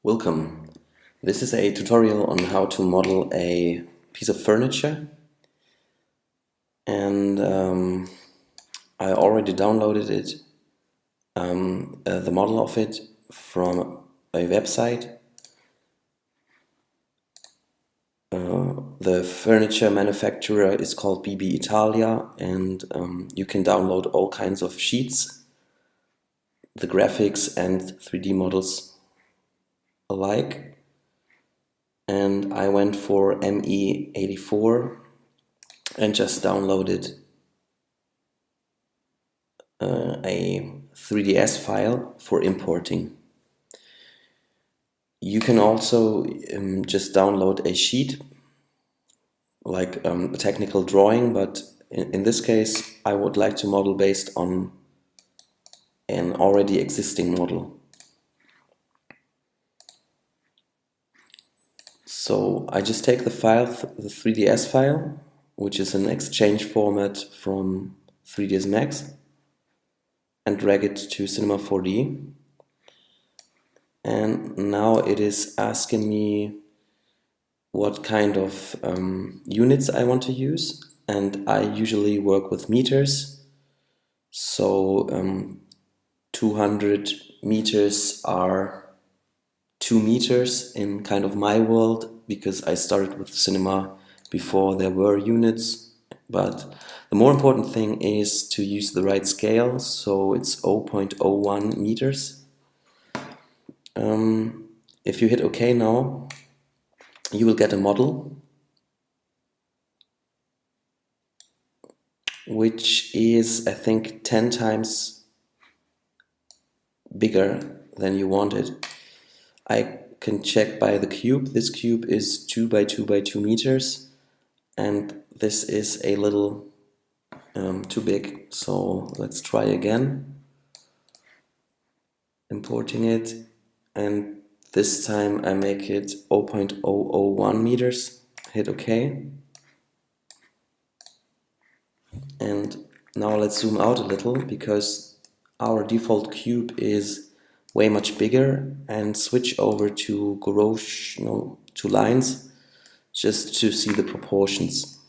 Welcome. This is a tutorial on how to model a piece of furniture, and I already downloaded it, the model of it from a website. The furniture manufacturer is called BB Italia, and you can download all kinds of sheets, the graphics and 3D models alike. And I went for ME84 and just downloaded a 3ds file for importing. You can also just download a sheet like a technical drawing, but in this case I would like to model based on an already existing model. So I just take the file, the 3ds file, which is an exchange format from 3ds Max, and drag it to Cinema 4D. And now it is asking me what kind of units I want to use, and I usually work with meters. So 200 meters are 2 meters in kind of my world, because I started with cinema before there were units. But the more important thing is to use the right scale, so it's 0.01 meters. If you hit OK now, you will get a model which is, I think, 10 times bigger than you wanted. I can check by the cube. This cube is 2 by 2 by 2 meters, and this is a little too big. So let's try again, importing it, and this time I make it 0.001 meters, hit OK. And now let's zoom out a little, because our default cube is way much bigger, and switch over to to lines, just to see the proportions.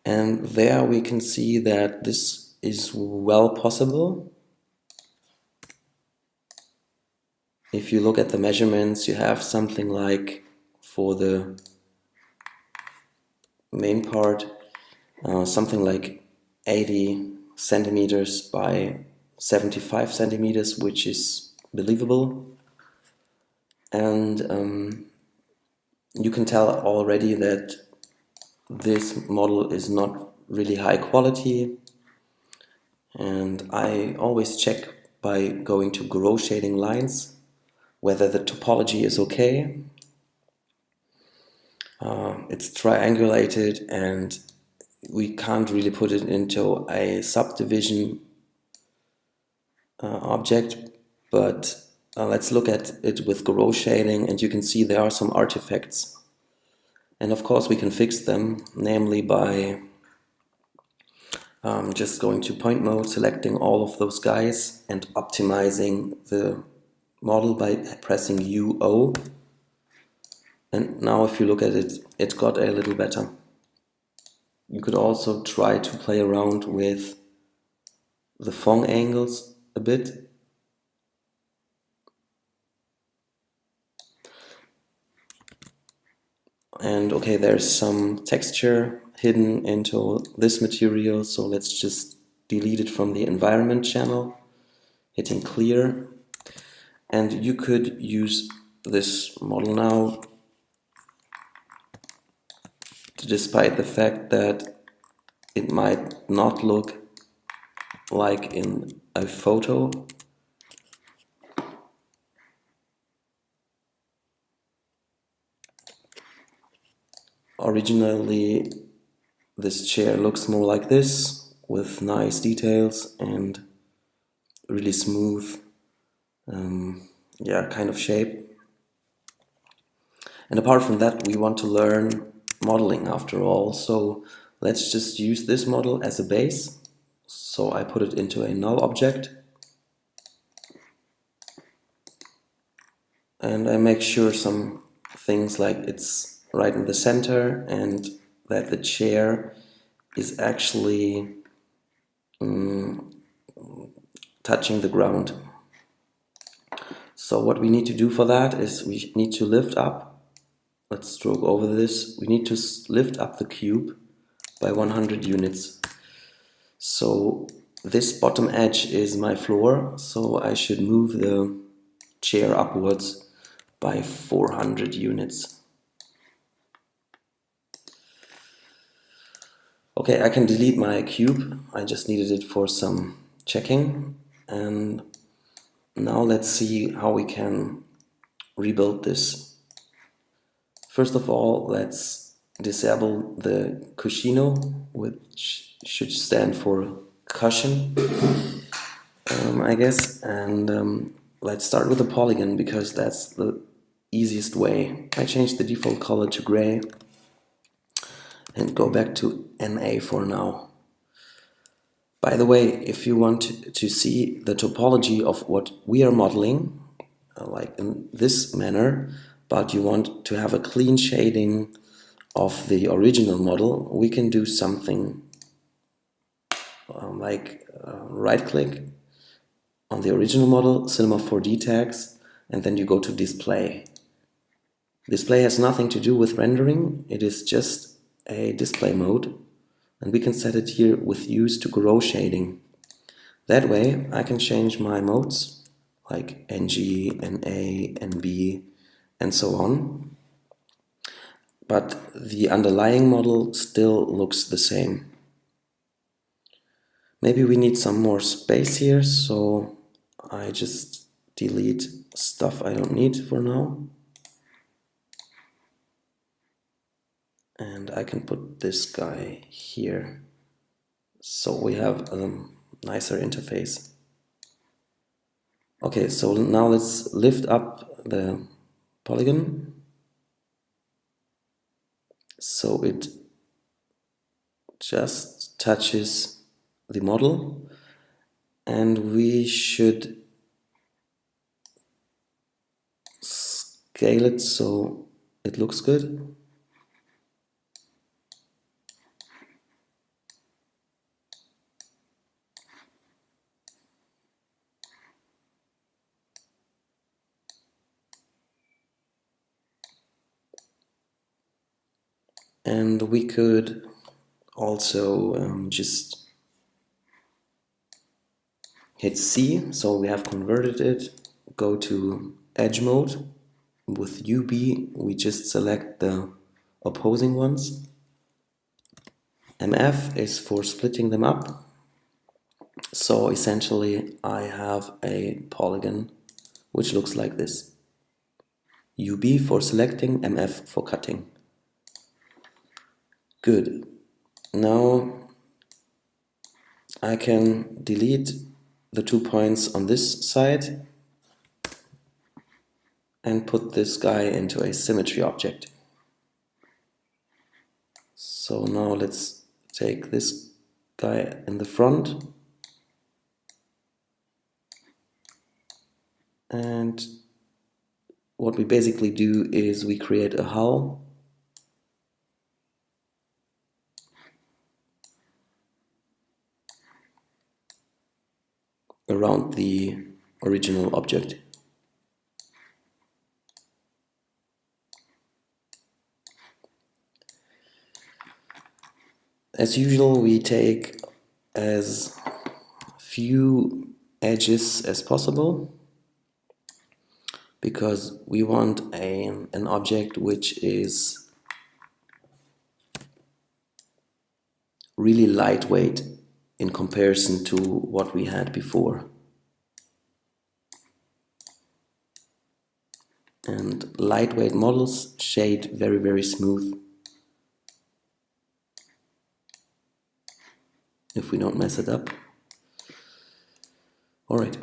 And there we can see that this is well possible. If you look at the measurements, you have something like, for the main part, something like 80 centimeters by 75 centimeters, which is believable. And you can tell already that this model is not really high quality, and I always check by going to grow shading lines whether the topology is okay. It's triangulated, and we can't really put it into a subdivision object, but let's look at it with grow shading, and you can see there are some artifacts. And of course we can fix them, namely by just going to point mode, selecting all of those guys, and optimizing the model by pressing UO. And now if you look at it, it got a little better. You could also try to play around with the Phong angles a bit. And okay, there's some texture hidden into this material, so let's just delete it from the environment channel, hitting clear. And you could use this model now, despite the fact that it might not look like in a photo. Originally, this chair looks more like this, with nice details and really smooth, kind of shape. And apart from that, we want to learn modeling after all, so let's just use this model as a base. So I put it into a null object, and I make sure some things like it's right in the center and that the chair is actually touching the ground. So what we need to do for that is we need to lift up, let's stroke over this, we need to lift up the cube by 100 units. So this bottom edge is my floor, so I should move the chair upwards by 400 units. Okay, I can delete my cube, I just needed it for some checking, and now let's see how we can rebuild this. First of all, let's disable the cuscino, which should stand for cushion, I guess, and let's start with the polygon because that's the easiest way. I changed the default color to gray and go back to NA for now. By the way, if you want to see the topology of what we are modeling, like in this manner, but you want to have a clean shading of the original model, we can do something like right-click on the original model, Cinema 4D tags, and then you go to display. Display has nothing to do with rendering, it is just a display mode, and we can set it here with use to grow shading. That way I can change my modes like NG, NA, NB, and so on. But the underlying model still looks the same. Maybe we need some more space here, so I just delete stuff I don't need for now. And I can put this guy here. So we have a nicer interface. Okay, so now let's lift up the polygon so it just touches the model, and we should scale it so it looks good. And we could also just hit C, so we have converted it, go to edge mode. With UB we just select the opposing ones. MF is for splitting them up. So essentially I have a polygon which looks like this. UB for selecting, MF for cutting. Good. Now I can delete the 2 points on this side and put this guy into a symmetry object. So now let's take this guy in the front and what we basically do is we create a hull around the original object. As usual, we take as few edges as possible because we want an object which is really lightweight in comparison to what we had before. And lightweight models shade very, very smooth if we don't mess it up. Alright.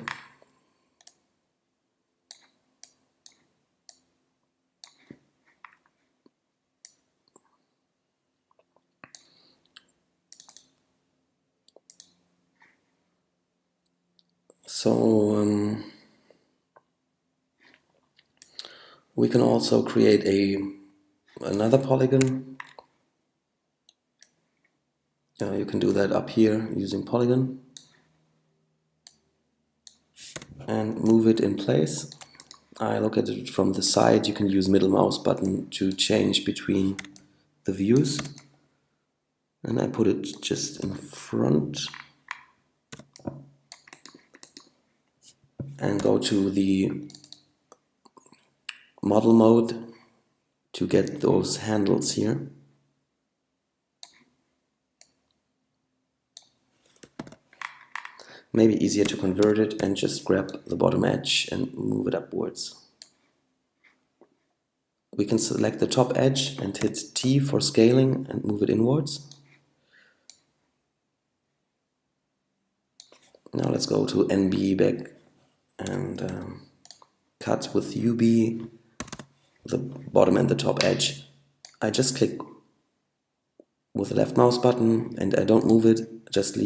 So We can also create another polygon. You can do that up here using polygon and move it in place. I look at it from the side. You can use middle mouse button to change between the views. And I put it just in front and go to the model mode to get those handles here. Maybe easier to convert it and just grab the bottom edge and move it upwards. We can select the top edge and hit T for scaling and move it inwards. Now let's go to NB back and cut with UB the bottom and the top edge. I just click with the left mouse button and I don't move it, just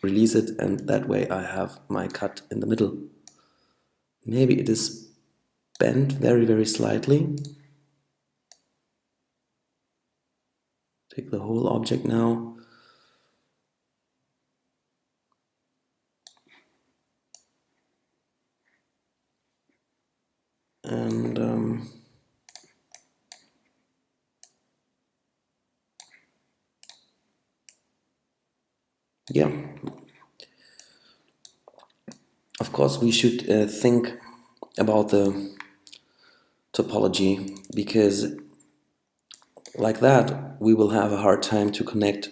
release it, and that way I have my cut in the middle. Maybe it is bent very slightly. Take the whole object now. And yeah, of course we should think about the topology, because like that we will have a hard time to connect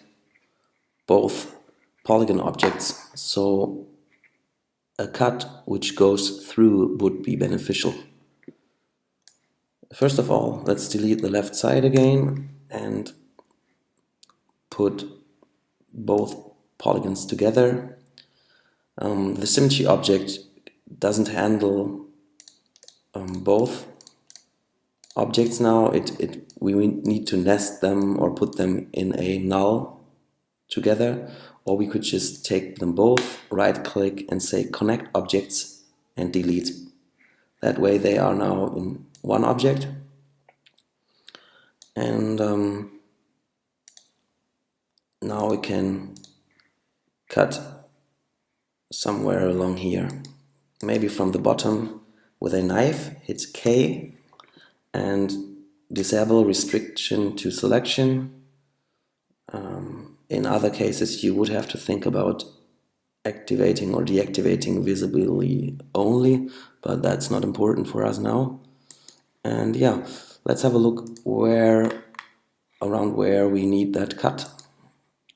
both polygon objects, so a cut which goes through would be beneficial. First of all, let's delete the left side again and put both polygons together. The symmetry object doesn't handle both objects now. We need to nest them or put them in a null together, or we could just take them both, right click and say connect objects and delete. That way they are now in one object. And now we can cut somewhere along here, maybe from the bottom with a knife. Hit K and disable restriction to selection. In other cases you would have to think about activating or deactivating visibly only, but that's not important for us now. And yeah, let's have a look around where we need that cut.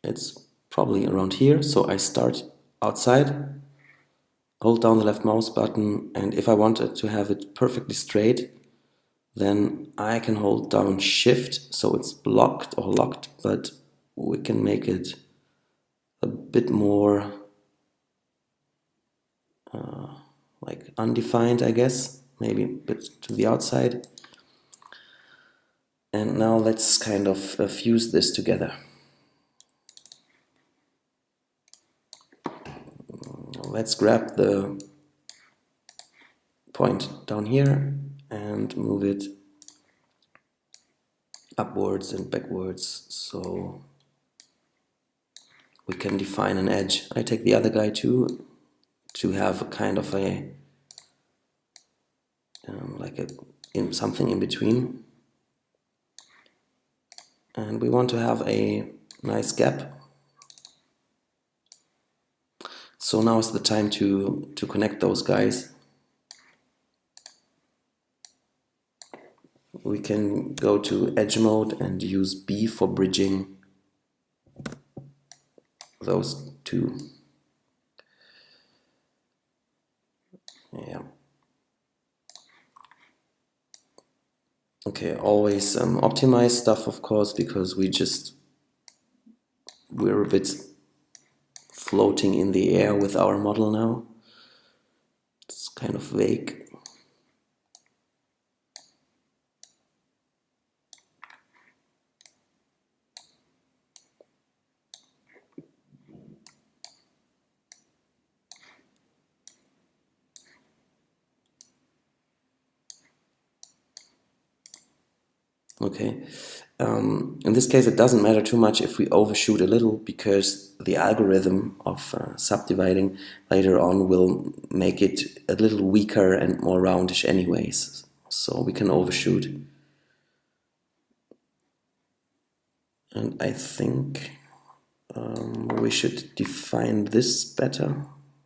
It's probably around here, so I start outside, hold down the left mouse button, and if I wanted to have it perfectly straight, then I can hold down Shift, so it's blocked or locked, but we can make it a bit more like undefined, I guess, maybe a bit to the outside. And now let's kind of fuse this together. Let's grab the point down here and move it upwards and backwards so we can define an edge. I take the other guy too, to have a kind of a something in between, and we want to have a nice gap. So now is the time to connect those guys. We can go to edge mode and use B for bridging those two. Yeah. Okay, always optimize stuff, of course, because we're a bit floating in the air with our model now. It's kind of vague. Okay. In this case, it doesn't matter too much if we overshoot a little, because the algorithm of subdividing later on will make it a little weaker and more roundish anyways. So we can overshoot. And I think we should define this better.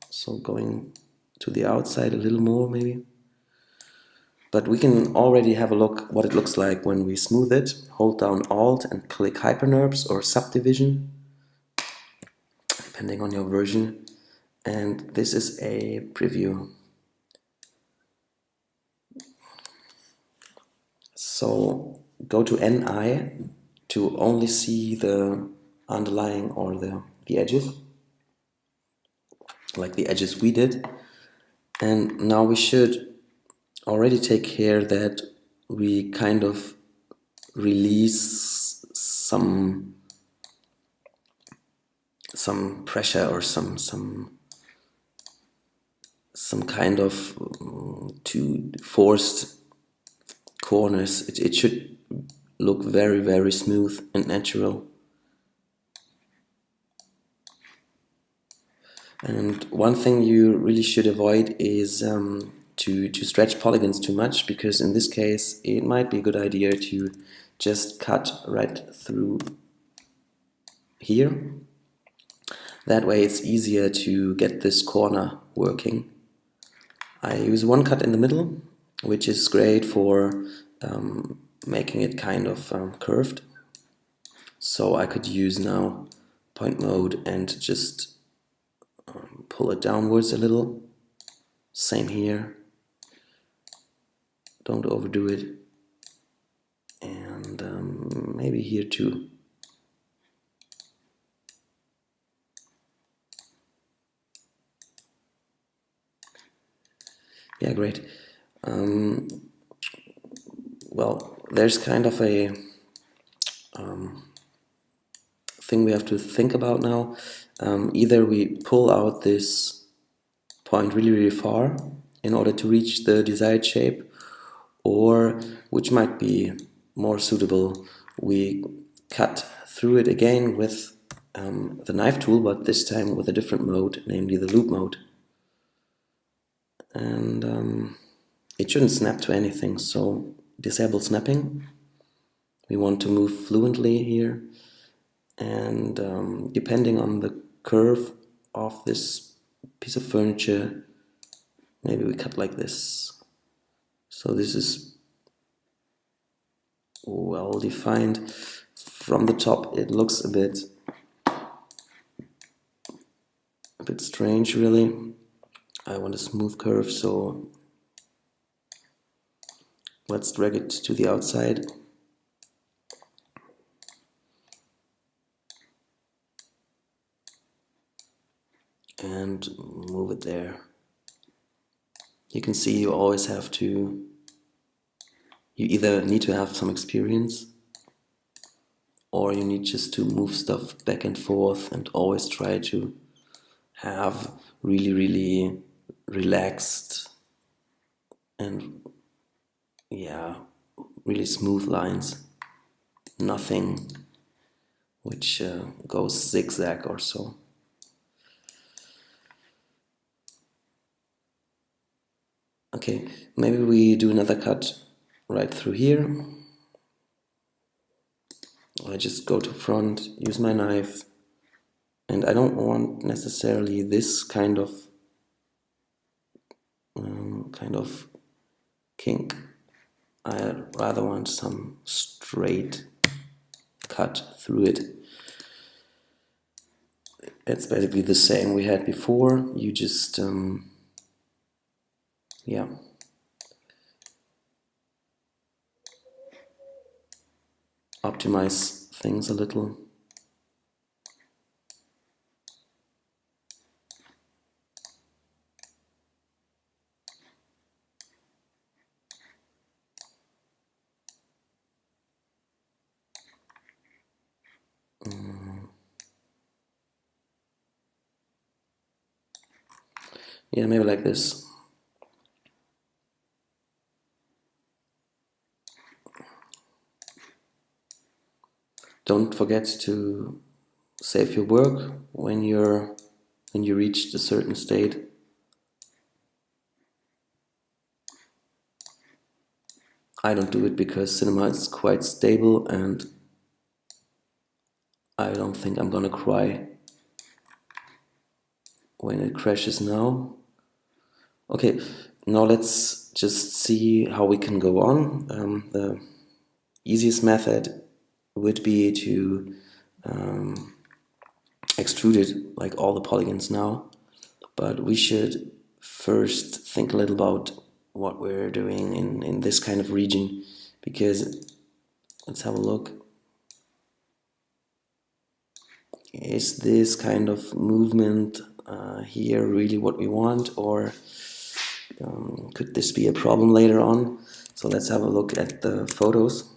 So going to the outside a little more maybe. But we can already have a look what it looks like when we smooth it. Hold down Alt and click Hypernerbs or Subdivision, depending on your version. And this is a preview. So go to NI to only see the underlying or the edges, like the edges we did. And now we should already take care that we kind of release some pressure or some kind of two forced corners. It should look very, very smooth and natural. And one thing you really should avoid is to stretch polygons too much, because in this case it might be a good idea to just cut right through here. That way it's easier to get this corner working. I use one cut in the middle, which is great for making it kind of curved. So I could use now point mode and just pull it downwards a little. Same here. Don't overdo it. And maybe here too. Yeah, great. Well, there's kind of a thing we have to think about now. Either we pull out this point really, really far in order to reach the desired shape, or, which might be more suitable, we cut through it again with the knife tool, but this time with a different mode, namely the loop mode. And it shouldn't snap to anything, so disable snapping. We want to move fluently here, and depending on the curve of this piece of furniture, maybe we cut like this. So this is well defined. From the top it looks a bit strange, really. I want a smooth curve, so let's drag it to the outside. And move it there. You can see you always have to, you either need to have some experience, or you need just to move stuff back and forth and always try to have really, really relaxed and, yeah, really smooth lines. Nothing which goes zigzag or so. Okay, maybe we do another cut right through here. I just go to front, use my knife, and I don't want necessarily this kind of kink. I rather want some straight cut through it. It's basically the same we had before. You just yeah, optimize things a little. Yeah, maybe like this. Don't forget to save your work when you reach a certain state. I don't do it because cinema is quite stable and I don't think I'm gonna cry when it crashes now. Okay, now let's just see how we can go on. The easiest method would be to extrude it like all the polygons now, but we should first think a little about what we're doing in this kind of region, because let's have a look. Is this kind of movement here really what we want, or could this be a problem later on? So let's have a look at the photos.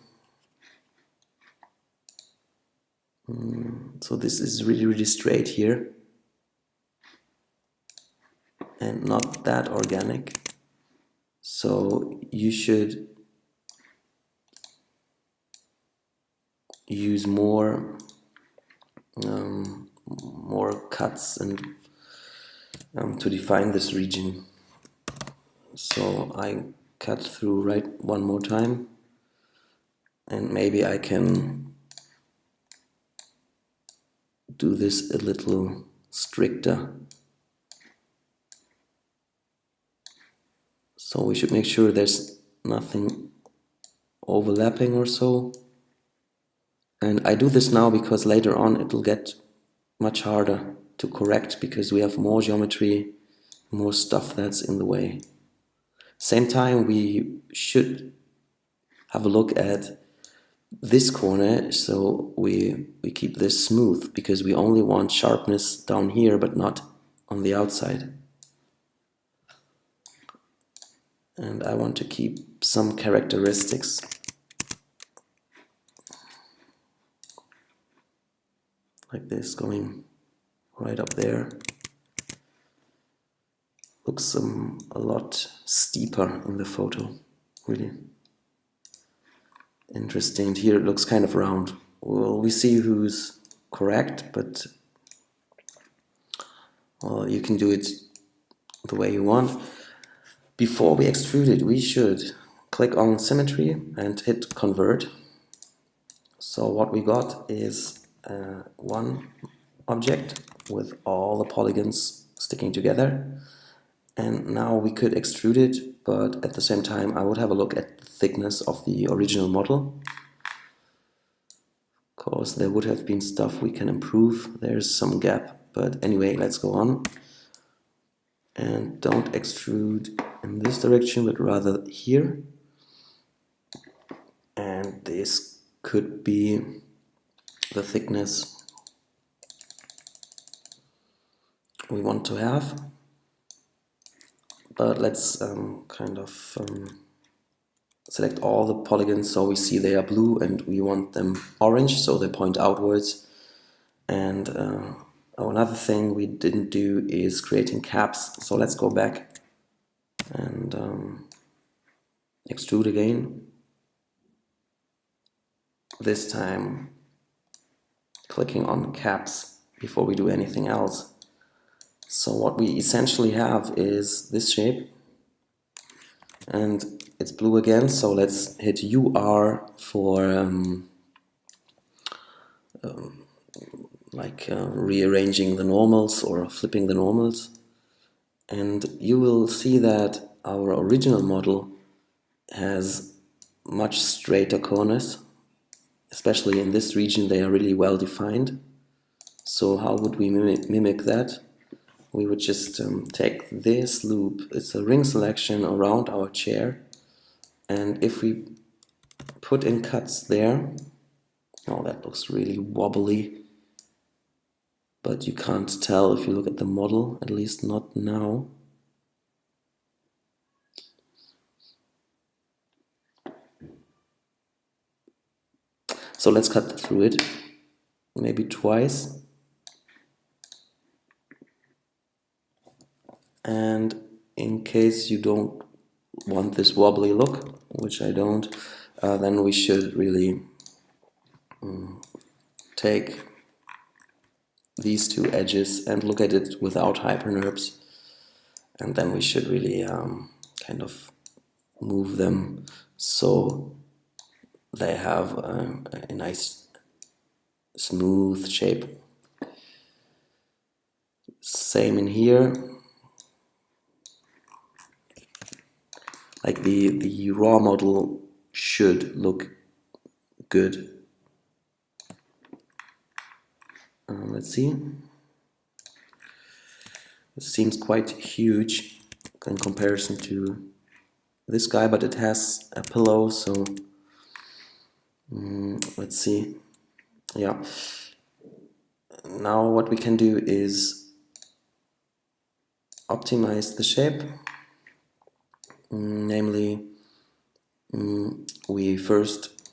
So this is really straight here and not that organic. So you should use more cuts and to define this region. So I cut through right one more time, and maybe I can do this a little stricter. So we should make sure there's nothing overlapping or so. And I do this now because later on it will get much harder to correct because we have more geometry, more stuff that's in the way. Same time, we should have a look at this corner, so we keep this smooth because we only want sharpness down here but not on the outside. And I want to keep some characteristics. Like this, going right up there. Looks a lot steeper in the photo, really interesting. And here it looks kind of round. Well, we see who's correct, but well, you can do it the way you want. Before we extrude it, we should click on symmetry and hit convert. So what we got is one object with all the polygons sticking together. And now we could extrude it, but at the same time I would have a look at the thickness of the original model. Of course, there would have been stuff we can improve. There's some gap, but anyway, let's go on. And don't extrude in this direction, but rather here. And this could be the thickness we want to have. But let's kind of select all the polygons so we see they are blue, and we want them orange so they point outwards. And another thing we didn't do is creating caps, so let's go back and extrude again. This time clicking on caps before we do anything else. So what we essentially have is this shape, and it's blue again, so let's hit UR for rearranging the normals or flipping the normals. And you will see that our original model has much straighter corners, especially in this region. They are really well defined. So how would we mimic that? We would just take this loop, it's a ring selection around our chair, and if we put in cuts there, oh, that looks really wobbly, but you can't tell if you look at the model, at least not now. So let's cut through it, maybe twice. And in case you don't want this wobbly look, which I don't, then we should really take these two edges and look at it without hyperNURBs, and then we should really kind of move them so they have a nice smooth shape. Same in here. Like the raw model should look good. Let's see. It seems quite huge in comparison to this guy, but it has a pillow, so let's see. Yeah. Now what we can do is optimize the shape. Namely, we first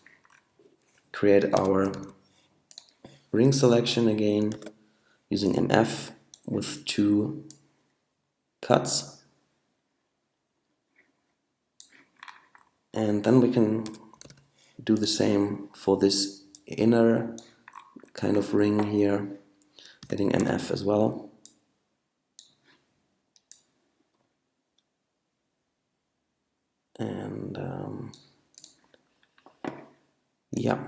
create our ring selection again using MF with 2 cuts, and then we can do the same for this inner kind of ring here, getting MF as well. And yeah,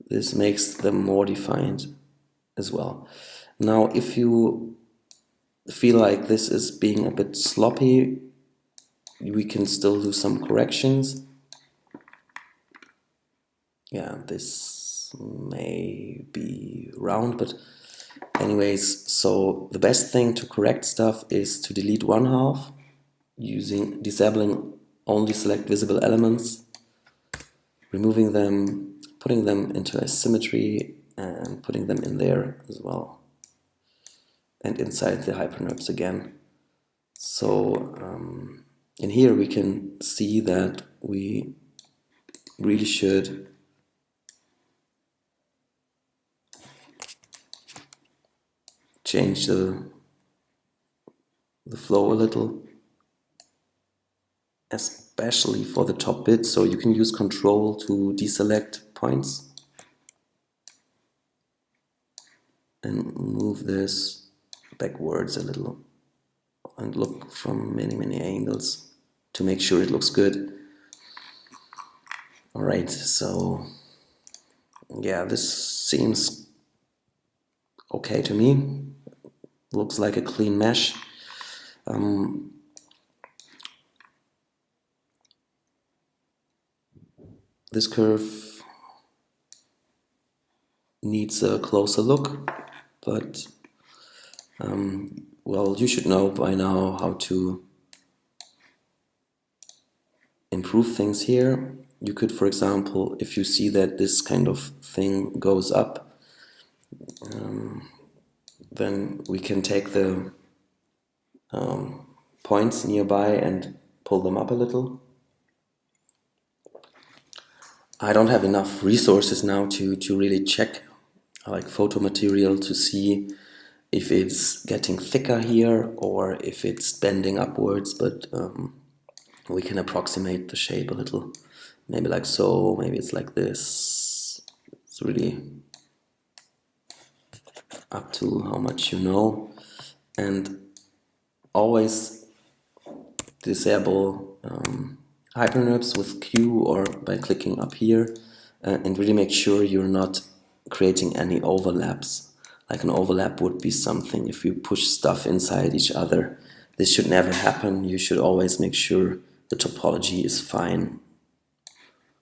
this makes them more defined as well. Now if you feel like this is being a bit sloppy, we can still do some corrections. Yeah, this may be round, but anyways, so the best thing to correct stuff is to delete 1/2 using disabling only select visible elements, removing them, putting them into a symmetry, and putting them in there as well, and inside the hyperNURBs again. So in here we can see that we really should change the flow a little, especially for the top bit. So you can use Control to deselect points and move this backwards a little and look from many angles to make sure it looks good. Alright, so yeah, this seems okay to me. Looks like a clean mesh. This curve needs a closer look, but well, you should know by now how to improve things here. You could, for example, if you see that this kind of thing goes up, then we can take the points nearby and pull them up a little. I don't have enough resources now to really check like photo material to see if it's getting thicker here or if it's bending upwards, but we can approximate the shape a little. Maybe like so, maybe it's like this. It's really up to how much you know. And always disable hyperNURBs with Q or by clicking up here, and really make sure you're not creating any overlaps. Like an overlap would be something if you push stuff inside each other. This should never happen. You should always make sure the topology is fine.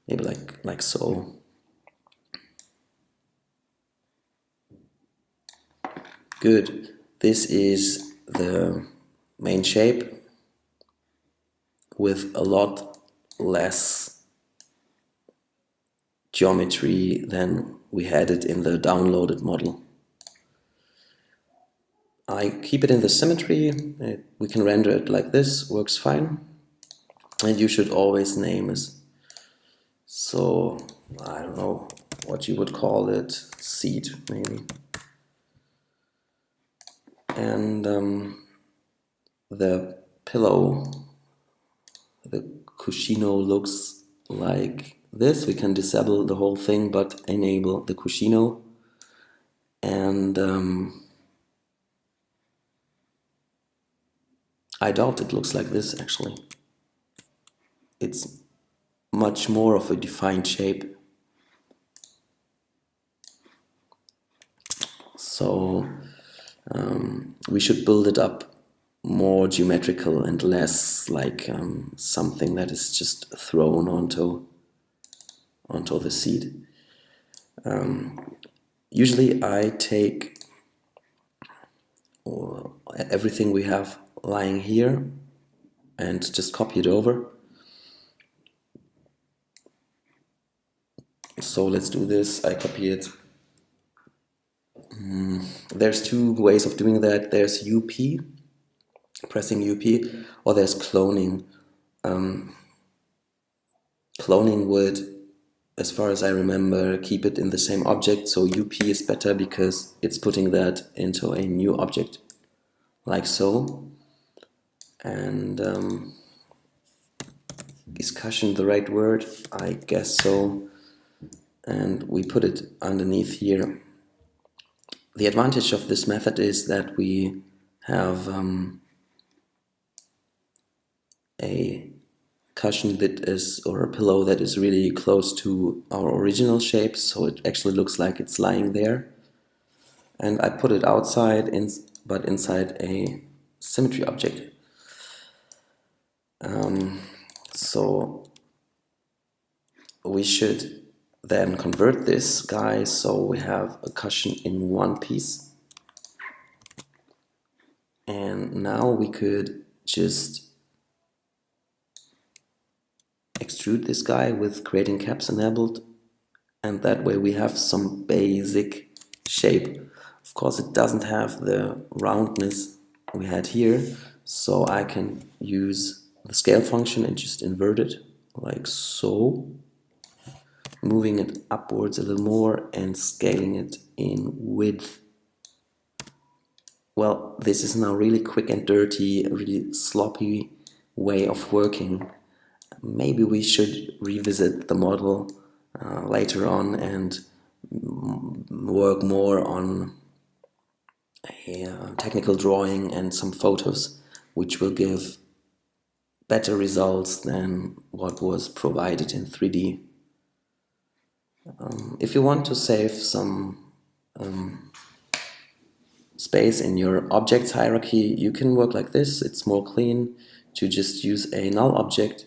Maybe like so. Good. This is the main shape with a lot less geometry than we had it in the downloaded model. I keep it in the symmetry. We can render it like this, works fine. And you should always name it. So, I don't know what you would call it, seed maybe. And the pillow, the cuscino looks like this, we can disable the whole thing but enable the Cuscino. And I doubt it looks like this actually. It's much more of a defined shape. So we should build it up more geometrical and less like something that is just thrown onto the seed. Usually I take everything we have lying here and just copy it over. So let's do this. I copy it. There's two ways of doing that. There's UP, pressing UP, or there's cloning. Cloning would, as far as I remember, keep it in the same object, so UP is better because it's putting that into a new object, like so. And is cushion the right word? I guess so. And we put it underneath here. The advantage of this method is that we have a cushion that is, or a pillow that is really close to our original shape, so it actually looks like it's lying there. And I put it outside, but inside a symmetry object. So we should then convert this guy so we have a cushion in one piece. And now we could just extrude this guy with creating caps enabled, and that way we have some basic shape. Of course it doesn't have the roundness we had here, so I can use the scale function and just invert it like so, moving it upwards a little more and scaling it in width. Well, this is now really quick and dirty, a really sloppy way of working. Maybe we should revisit the model later on and work more on a technical drawing and some photos, which will give better results than what was provided in 3D. If you want to save some space in your objects hierarchy, you can work like this. It's more clean to just use a null object,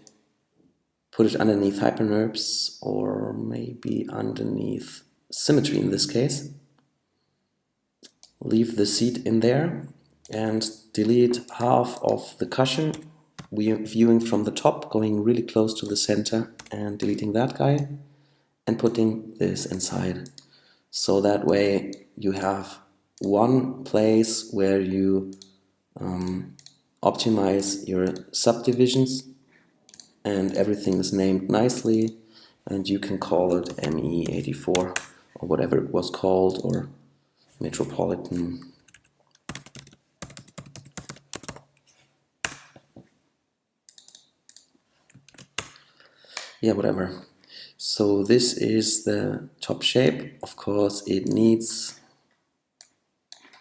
put it underneath hypernerbs, or maybe underneath symmetry in this case. Leave the seed in there and delete half of the cushion. We are viewing from the top, going really close to the center and deleting that guy and putting this inside. So that way you have one place where you optimize your subdivisions and everything is named nicely, and you can call it ME84 or whatever it was called, or Metropolitan. Yeah, whatever. So this is the top shape. Of course it needs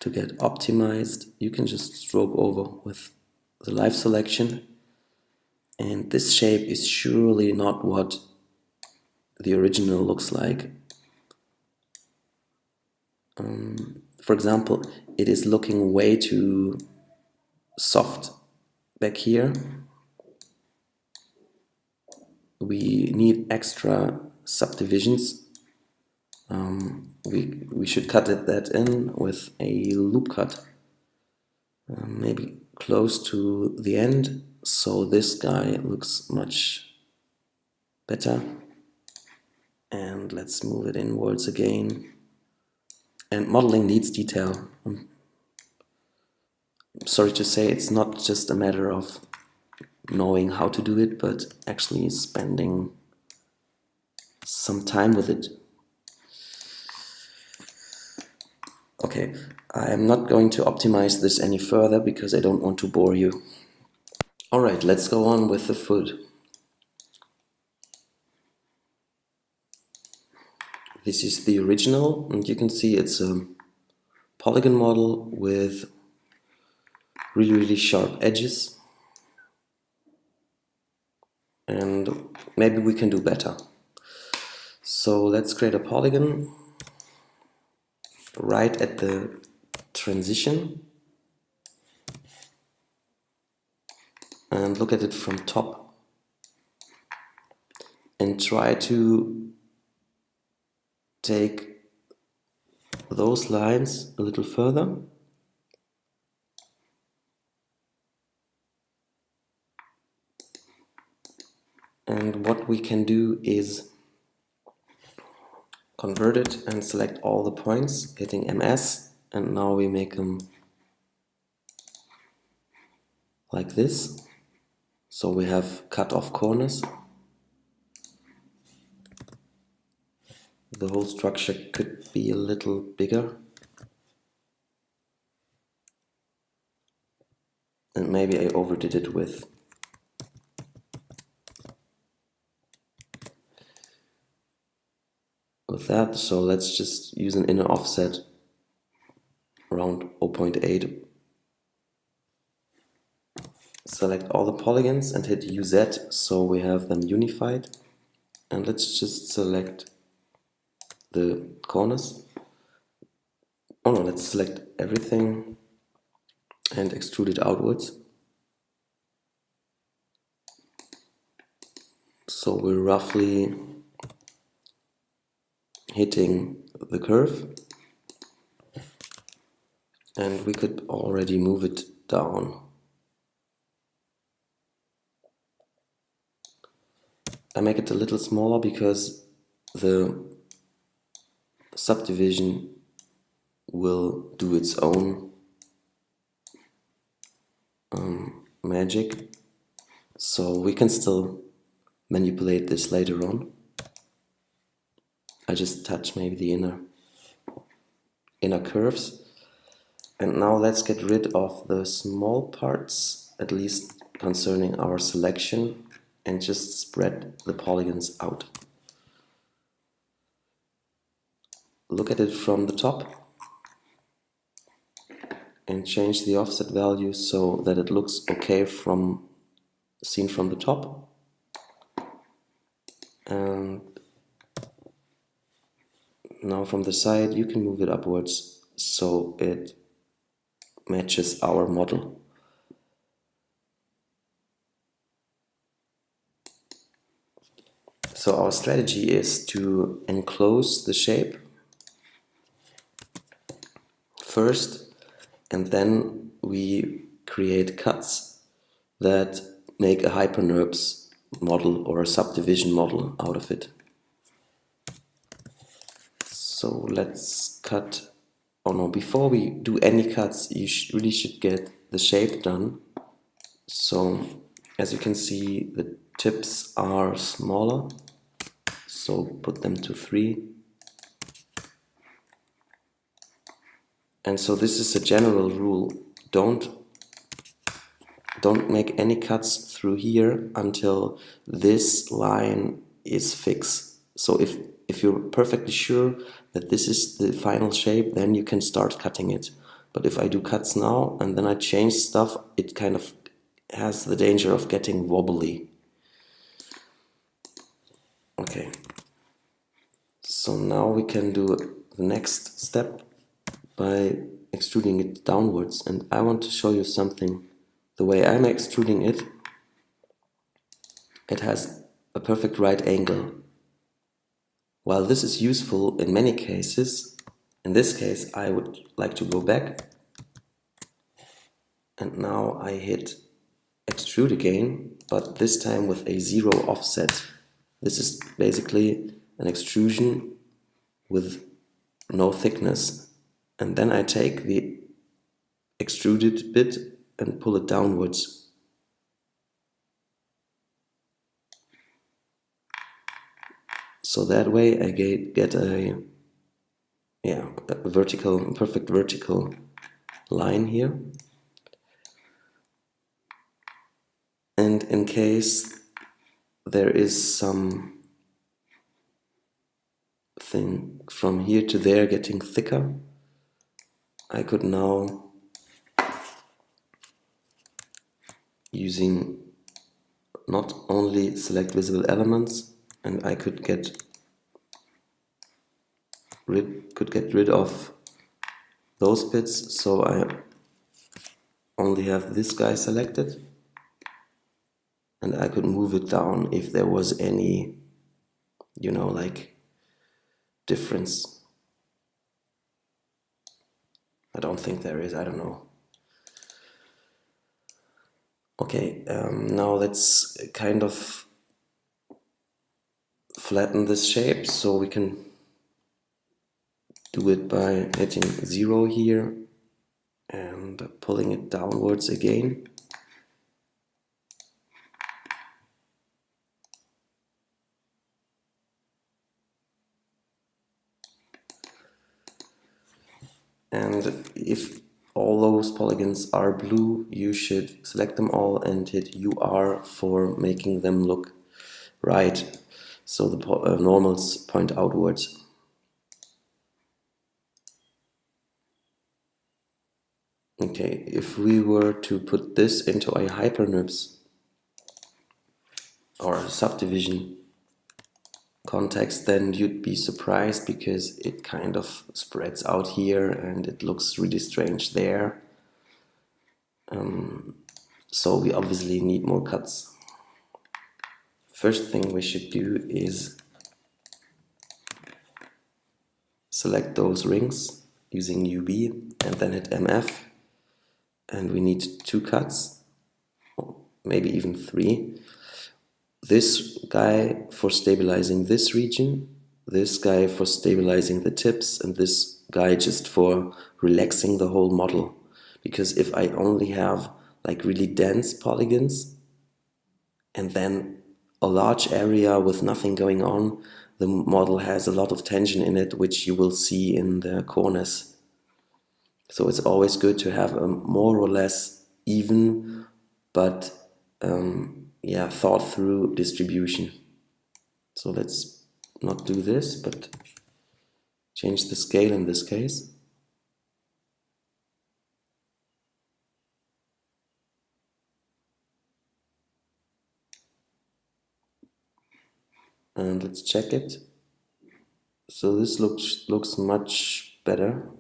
to get optimized. You can just stroke over with the live selection, and this shape is surely not what the original looks like. For example, it is looking way too soft back here. We need extra subdivisions. We should cut that in with a loop cut, maybe close to the end, so this guy looks much better. And let's move it inwards again. And modeling needs detail. I'm sorry to say, it's not just a matter of knowing how to do it, but actually spending some time with it. Okay, I am not going to optimize this any further because I don't want to bore you. Alright, let's go on with the foot. This is the original, and you can see it's a polygon model with really sharp edges, and maybe we can do better. So let's create a polygon right at the transition and look at it from top and try to take those lines a little further. And what we can do is convert it and select all the points, hitting MS, and now we make them like this. So we have cut off corners. The whole structure could be a little bigger. And maybe I overdid it with that. So let's just use an inner offset around 0.8. Select all the polygons and hit UZ so we have them unified. And let's just select the corners. Oh no, let's select everything and extrude it outwards. So we're roughly hitting the curve, and we could already move it down. I make it a little smaller because the subdivision will do its own magic, so we can still manipulate this later on. I just touch maybe the inner curves. And now let's get rid of the small parts, at least concerning our selection, and just spread the polygons out. Look at it from the top and change the offset value so that it looks okay seen from the top. And now from the side you can move it upwards so it matches our model. So our strategy is to enclose the shape first, and then we create cuts that make a hyperNURBS model or a subdivision model out of it. So let's cut. Oh no, before we do any cuts, you really should get the shape done. So as you can see, the tips are smaller, so put them to 3. And so this is a general rule. Don't make any cuts through here until this line is fixed. So if you're perfectly sure that this is the final shape, then you can start cutting it. But if I do cuts now and then I change stuff, it kind of has the danger of getting wobbly. Okay. So now we can do the next step by extruding it downwards, and I want to show you something. The way I'm extruding it, it has a perfect right angle. While this is useful in many cases, in this case I would like to go back, and now I hit extrude again, but this time with a 0 offset. This is basically an extrusion with no thickness, and then I take the extruded bit and pull it downwards. So that way I get a perfect vertical line here. And in case there is something thing from here to there getting thicker, I could now, using not only select visible elements, and I could get rid of those bits, so I only have this guy selected, and I could move it down if there was any, you know, like difference. I don't think there is, I don't know. Okay, now let's kind of flatten this shape, so we can do it by hitting 0 here and pulling it downwards again. And if all those polygons are blue, you should select them all and hit UR for making them look right, so the normals point outwards. Okay, if we were to put this into a hypernibs or subdivision context, then you'd be surprised because it kind of spreads out here and it looks really strange there. So we obviously need more cuts. First thing we should do is select those rings using UB and then hit MF, and we need 2 cuts, maybe even 3. This guy for stabilizing this region, this guy for stabilizing the tips, and this guy just for relaxing the whole model. Because if I only have like really dense polygons and then a large area with nothing going on, the model has a lot of tension in it, which you will see in the corners. So it's always good to have a more or less even, but yeah, thought through distribution. So let's not do this, but change the scale in this case. And let's check it. So this looks much better.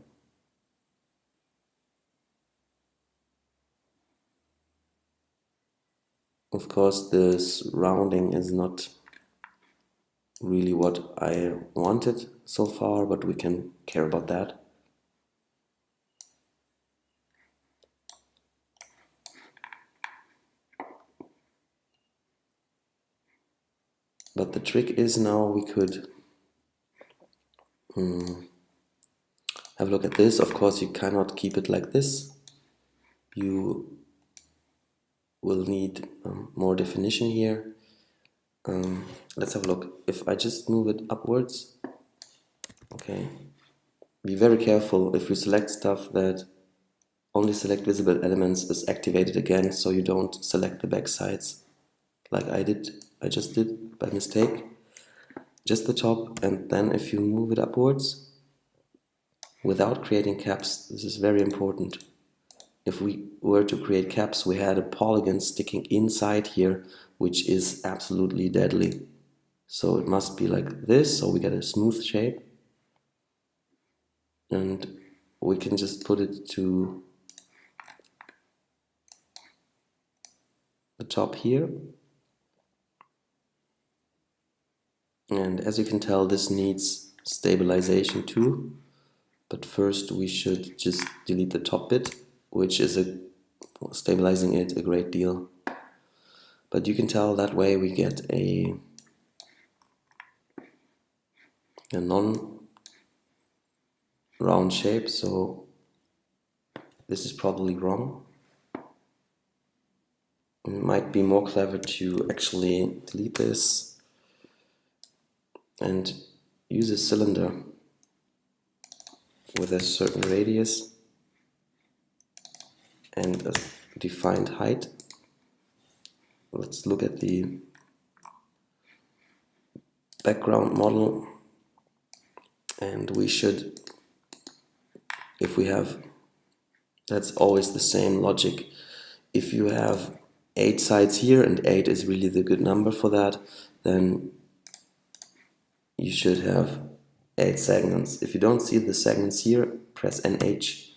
Of course, this rounding is not really what I wanted so far, but we can care about that. But the trick is now we could have a look at this. Of course, you cannot keep it like this. You will need more definition here. Let's have a look. If I just move it upwards, okay. Be very careful if you select stuff that only select visible elements is activated again, so you don't select the back sides like I just did by mistake. Just the top, and then if you move it upwards without creating caps, this is very important. If we were to create caps, we had a polygon sticking inside here, which is absolutely deadly. So it must be like this, so we get a smooth shape. And we can just put it to the top here. And as you can tell, this needs stabilization too. But first we should just delete the top bit, which is stabilizing it a great deal. But you can tell that way we get a non-round shape, so this is probably wrong. It might be more clever to actually delete this and use a cylinder with a certain radius and a defined height. Let's look at the background model. And we should, if we have, that's always the same logic. If you have 8 sides here, and 8 is really the good number for that, then you should have 8 segments. If you don't see the segments here, press NH,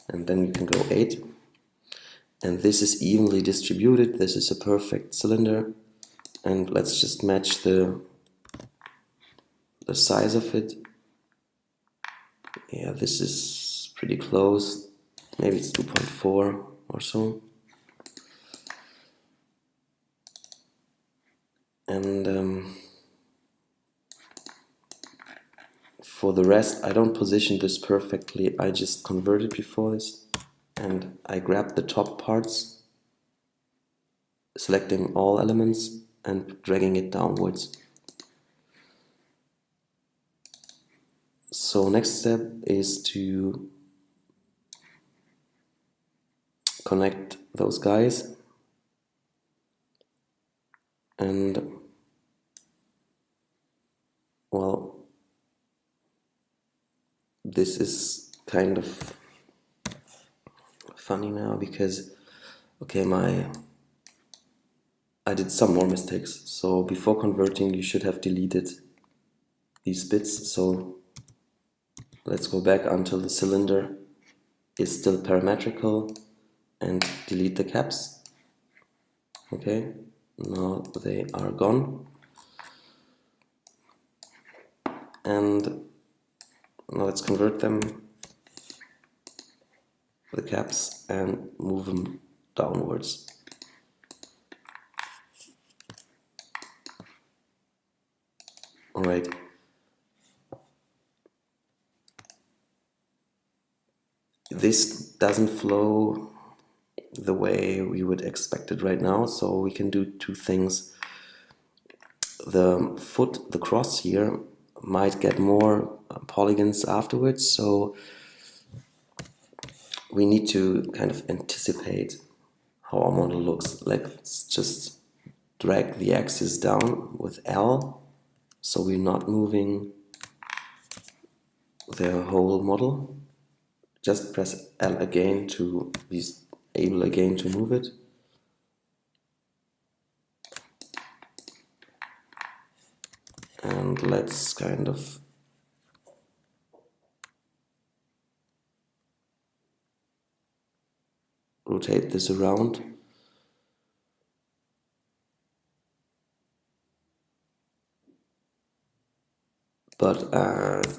and then you can go 8. And this is evenly distributed. This is a perfect cylinder. And let's just match the size of it. Yeah, this is pretty close. Maybe it's 2.4 or so. And for the rest, I don't position this perfectly. I just converted before this, and I grab the top parts, selecting all elements and dragging it downwards. So next step is to connect those guys, and well, this is kind of funny now because okay, I did some more mistakes. So before converting, you should have deleted these bits. So let's go back until the cylinder is still parametrical and delete the caps. Okay, now they are gone. And now let's convert them, the caps, and move them downwards. Alright. This doesn't flow the way we would expect it right now, so we can do two things. The foot, the cross here, might get more polygons afterwards, so we need to kind of anticipate how our model looks. Let's just drag the axis down with L, so we're not moving the whole model. Just press L again to be able again to move it. And let's kind of rotate this around. But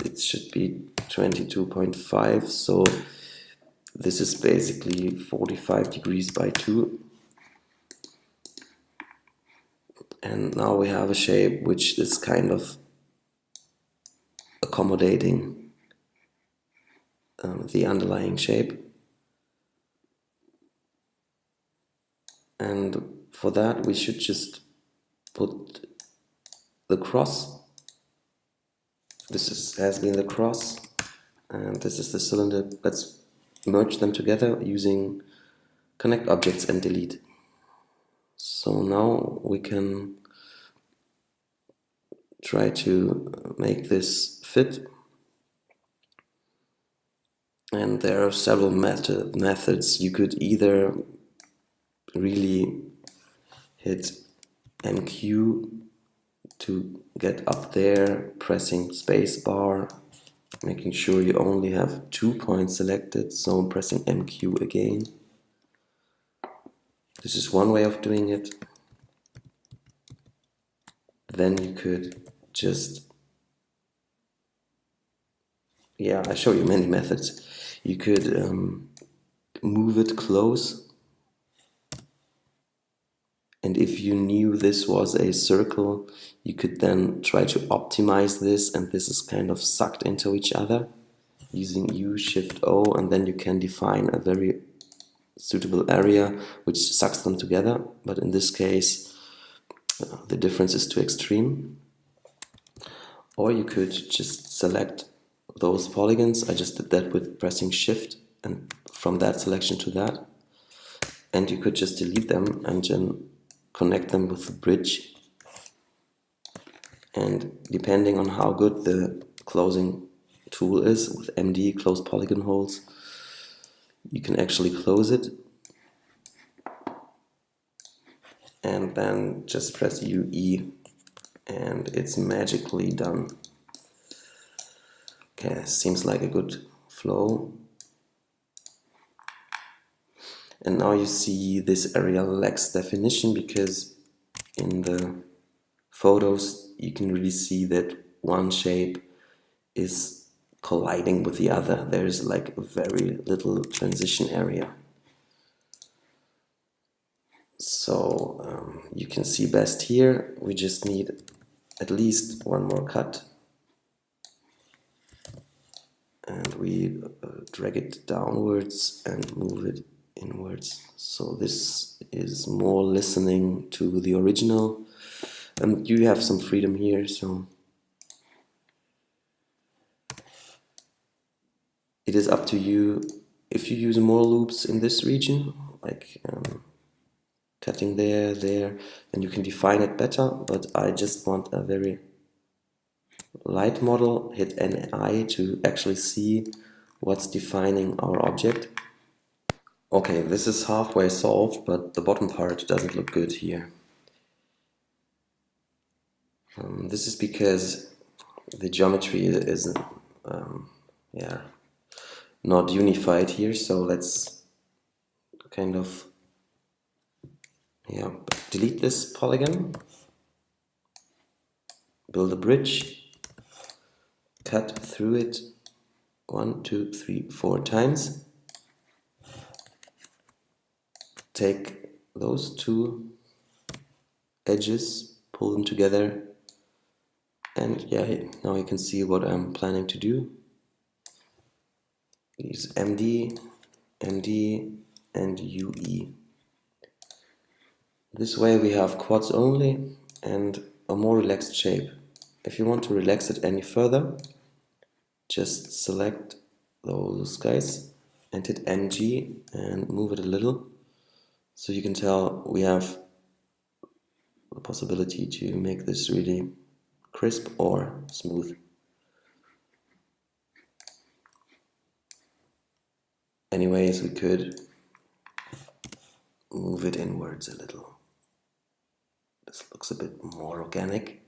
it should be 22.5, so this is basically 45 degrees by 2. And now we have a shape which is kind of accommodating the underlying shape. And for that we should just put the cross. This has been the cross, and this is the cylinder. Let's merge them together using connect objects and delete. So now we can try to make this fit. And there are several methods. You could either really hit MQ to get up there, pressing spacebar, making sure you only have 2 points selected, so pressing MQ again. This is one way of doing it. Then you could just, yeah, I show you many methods. You could move it close, and if you knew this was a circle, you could then try to optimize this, and this is kind of sucked into each other using U, Shift O, and then you can define a very suitable area which sucks them together. But in this case, the difference is too extreme. Or you could just select those polygons. I just did that with pressing Shift, and from that selection to that. And you could just delete them and then connect them with the bridge. And depending on how good the closing tool is with MD, close polygon holes. You can actually close it and then just press UE and it's magically done. Okay, seems like a good flow. And now you see this area lacks definition because in the photos you can really see that one shape is colliding with the other. There's like a very little transition area. So you can see best here. We just need at least one more cut. And we drag it downwards and move it inwards. So this is more listening to the original. And you have some freedom here, so it is up to you. If you use more loops in this region, like cutting there, then you can define it better, but I just want a very light model, hit NI to actually see what's defining our object. Okay, this is halfway solved, but the bottom part doesn't look good here. This is because the geometry is not unified here, so let's kind of delete this polygon, build a bridge, cut through it 1, 2, 3, 4 times, take those two edges, pull them together, and now you can see what I'm planning to do. Use MD, MD, and UE. This way we have quads only and a more relaxed shape. If you want to relax it any further, just select those guys and hit MG and move it a little, so you can tell we have the possibility to make this really crisp or smooth. Anyways, we could move it inwards a little. This looks a bit more organic.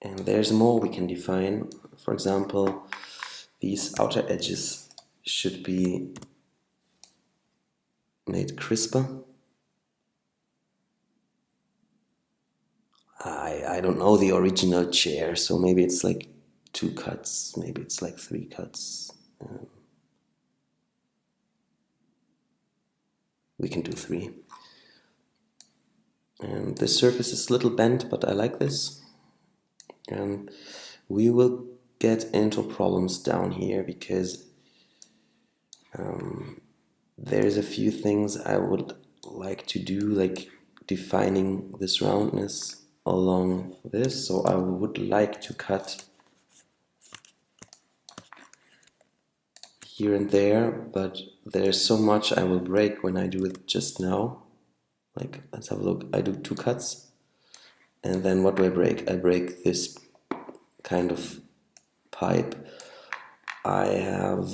And there's more we can define. For example, these outer edges should be made crisper. I don't know the original chair, so maybe it's like 2 cuts, maybe it's like 3 cuts. We can do 3. And this surface is a little bent, but I like this. And we will get into problems down here because there's a few things I would like to do, like defining this roundness along this. So I would like to cut here and there, but there's so much I will break when I do it just now. Like, let's have a look. I do 2 cuts, and then what do I break? I break this kind of pipe. I have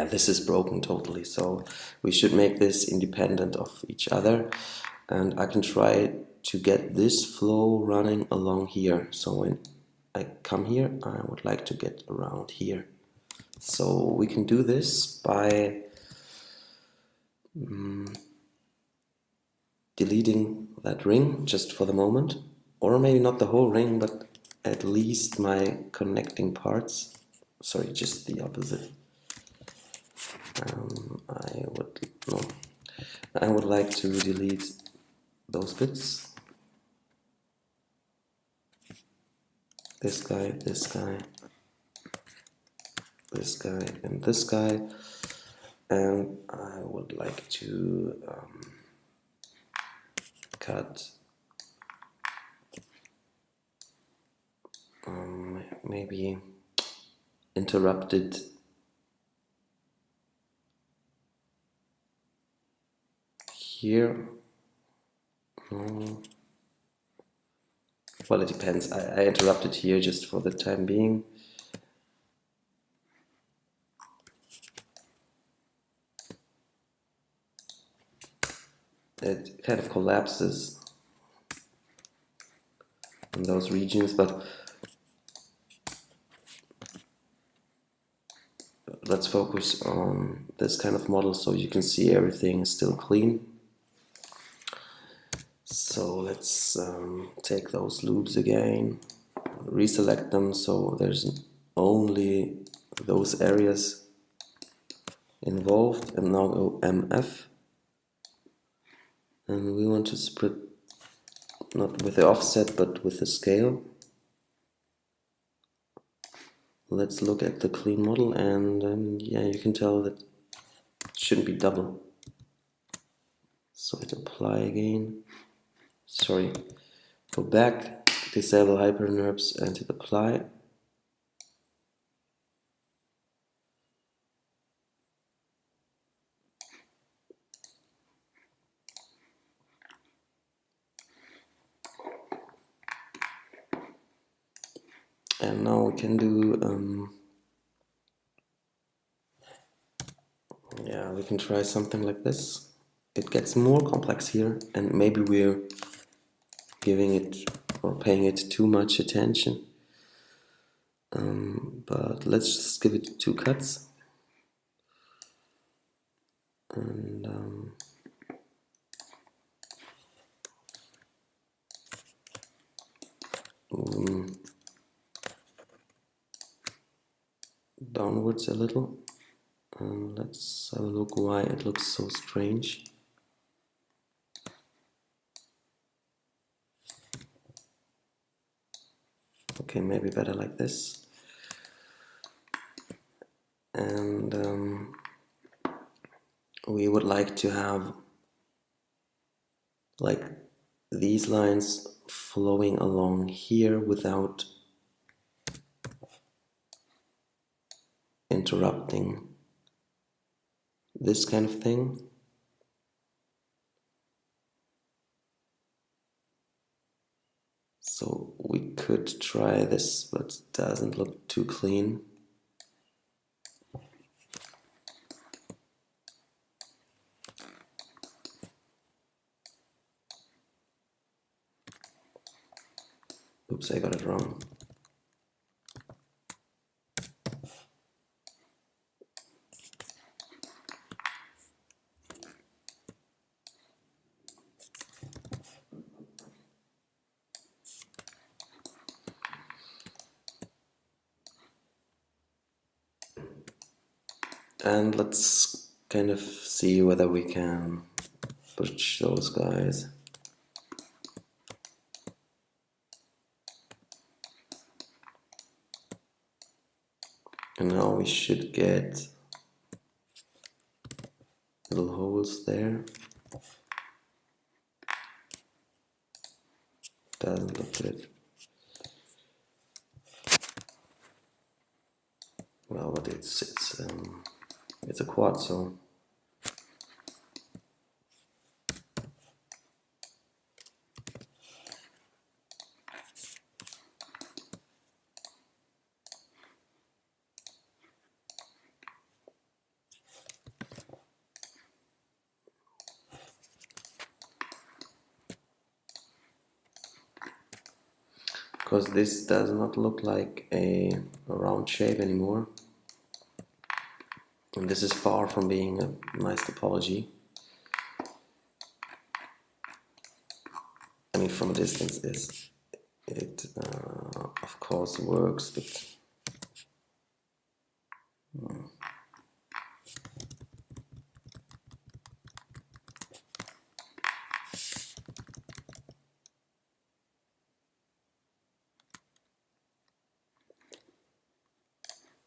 this is broken totally, so we should make this independent of each other, and I can try to get this flow running along here. So when I come here, I would like to get around here. So we can do this by deleting that ring just for the moment, or maybe not the whole ring, but at least my connecting parts. Sorry, just the opposite. I would like to delete those bits. This guy, this guy, this guy, and this guy. And I would like to cut maybe interrupted here. Well, it depends. I interrupted here just for the time being. It kind of collapses in those regions, but let's focus on this kind of model so you can see everything is still clean. So let's take those loops again, reselect them so there's only those areas involved, and now go MF, and we want to split not with the offset but with the scale. Let's look at the clean model, and yeah, you can tell that it shouldn't be double. So hit apply again. Sorry, go back, disable hypernerps and hit apply. And now we can do, yeah, we can try something like this. It gets more complex here, and maybe we're giving it or paying it too much attention. But let's just give it 2 cuts. And downwards a little. Let's have a look why it looks so strange. Okay, maybe better like this. And we would like to have like these lines flowing along here without interrupting this kind of thing. So we could try this, but it doesn't look too clean. Oops, I got it wrong. And let's kind of see whether we can push those guys. And now we should get little holes there. Doesn't look good. Well, but it's a quad, so because this does not look like a round shape anymore. And this is far from being a nice topology. I mean, from a distance, it of course works, but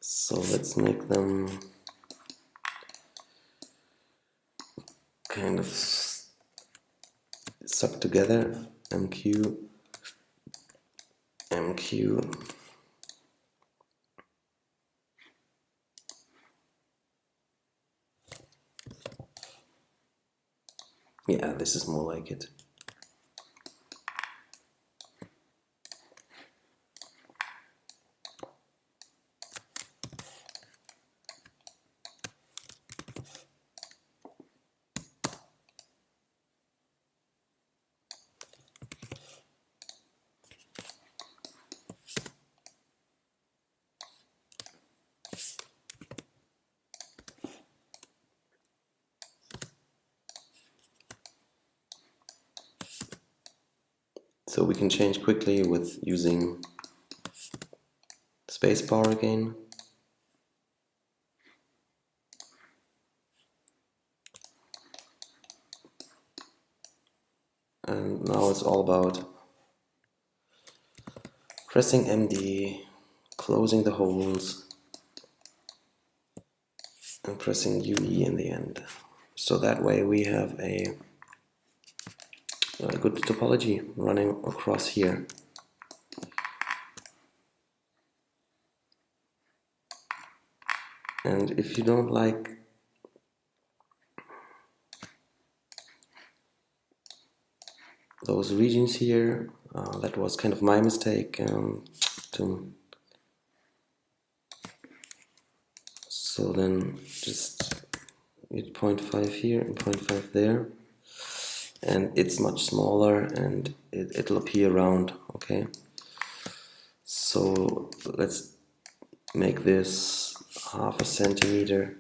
so let's make them kind of stuck together. MQ, MQ. Yeah, this is more like it. So we can change quickly with using spacebar again. And now it's all about pressing MD, closing the holes, and pressing UE in the end. So that way we have a good topology running across here. And if you don't like those regions here, that was kind of my mistake. So then just 0.5 here and 0.5 there, and it's much smaller and it'll appear round. Okay, so let's make this 0.5 centimeter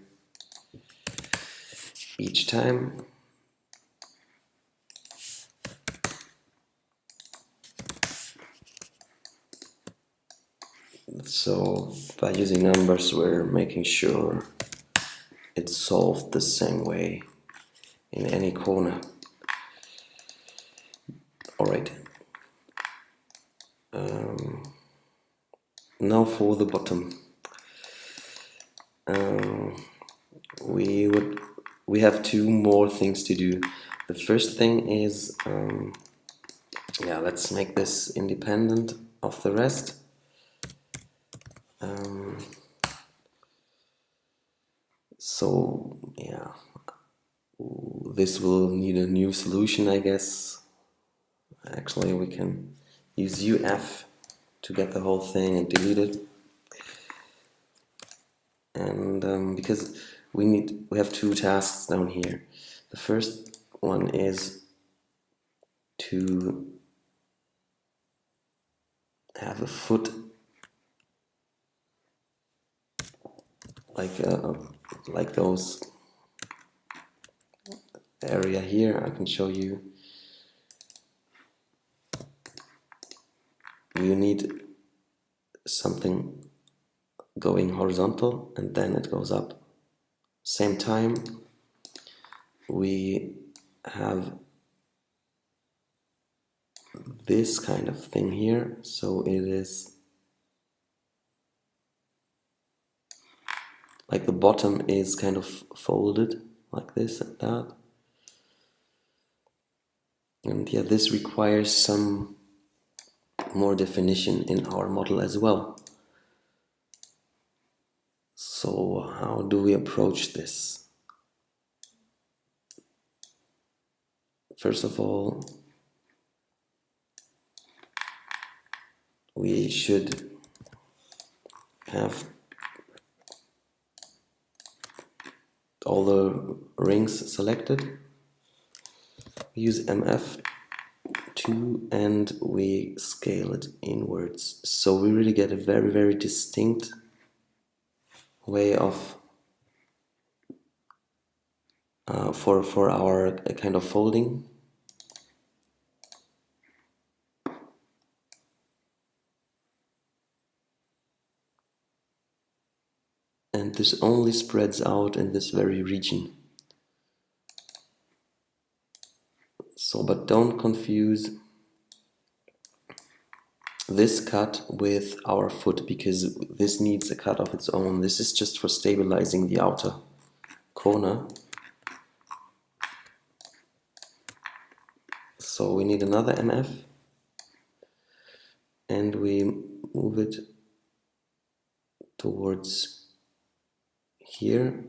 each time. So by using numbers, we're making sure it's solved the same way in any corner. Alright. Now for the bottom. We have two more things to do. The first thing is, let's make this independent of the rest. This will need a new solution, I guess. Actually, we can use UF to get the whole thing and delete it. And because we have two tasks down here. The first one is to have a foot like those area here. I can show you. You need something going horizontal and then it goes up. Same time, we have this kind of thing here, so it is like the bottom is kind of folded like this and that. And yeah, this requires some more definition in our model as well. So how do we approach this? First of all, we should have all the rings selected. We use MF2 and we scale it inwards. So we really get a very, very distinct way of for our kind of folding. And this only spreads out in this very region. So, but don't confuse this cut with our foot, because this needs a cut of its own. This is just for stabilizing the outer corner. So we need another MF and we move it towards here.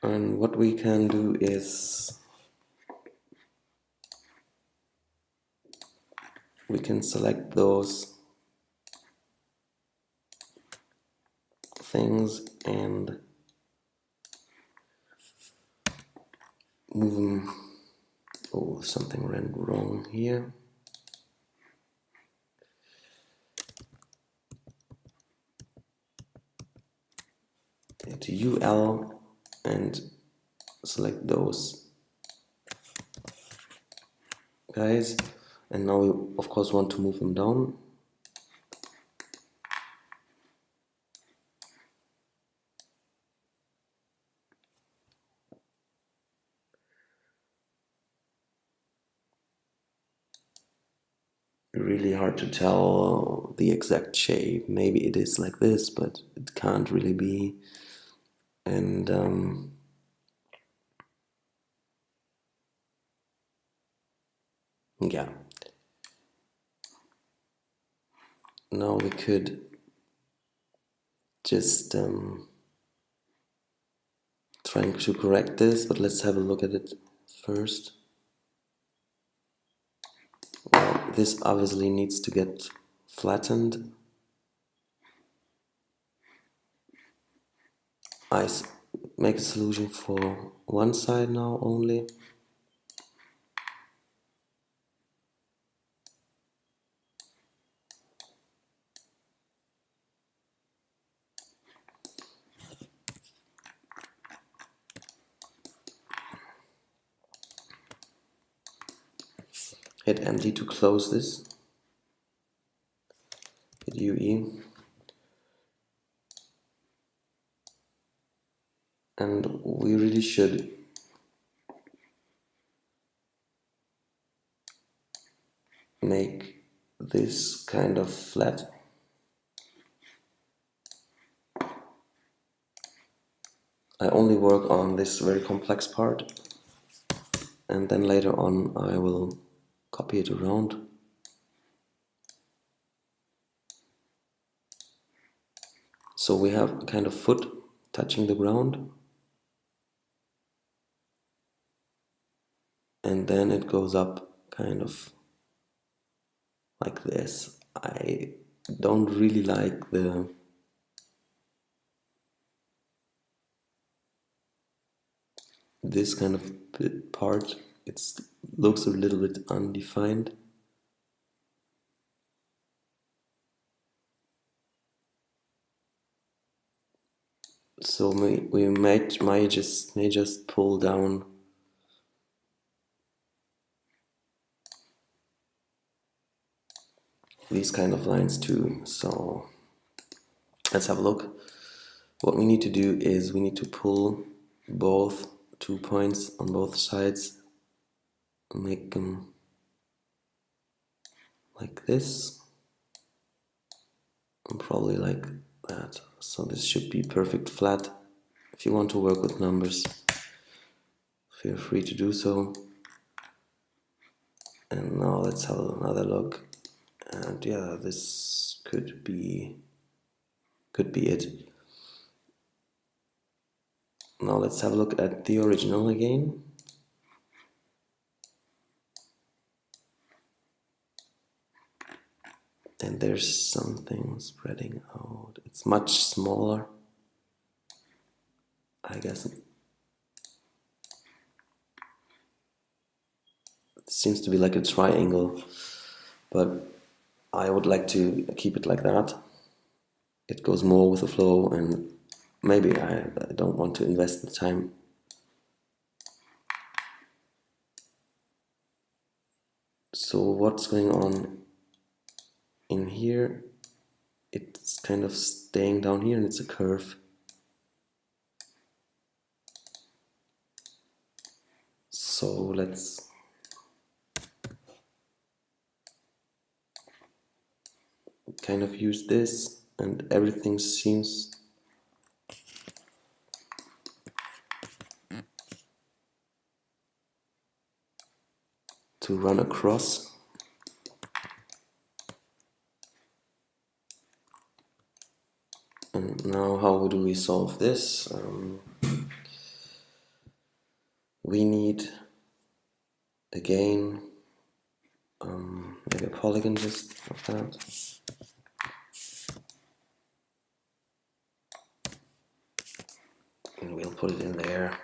And what we can do is we can select those things and move them. Oh, something went wrong here. It to UL and select those guys. And now we of course want to move them down. Really hard to tell the exact shape. Maybe it is like this, but it can't really be. And yeah, now we could just trying to correct this, but let's have a look at it first. Well, this obviously needs to get flattened. I make a solution for one side now only. Hit empty to close this. Hit UE. And we really should make this kind of flat. I only work on this very complex part, and then later on I will copy it around. So we have a kind of foot touching the ground, and then it goes up kind of like this. I don't really like this kind of part. It looks a little bit undefined. So we may just pull down these kind of lines too. So let's have a look. What we need to do is we need to pull both 2 points on both sides and make them like this, and probably like that. So this should be perfect flat. If you want to work with numbers, feel free to do so. And now let's have another look. And yeah, this could be it. Now let's have a look at the original again. And there's something spreading out. It's much smaller, I guess. It seems to be like a triangle, but I would like to keep it like that. It goes more with the flow, and maybe I don't want to invest the time. So what's going on in here? It's kind of staying down here, and it's a curve. So let's kind of use this, and everything seems to run across. And now how do we solve this? We need again maybe a polygon just of that. And we'll put it in there.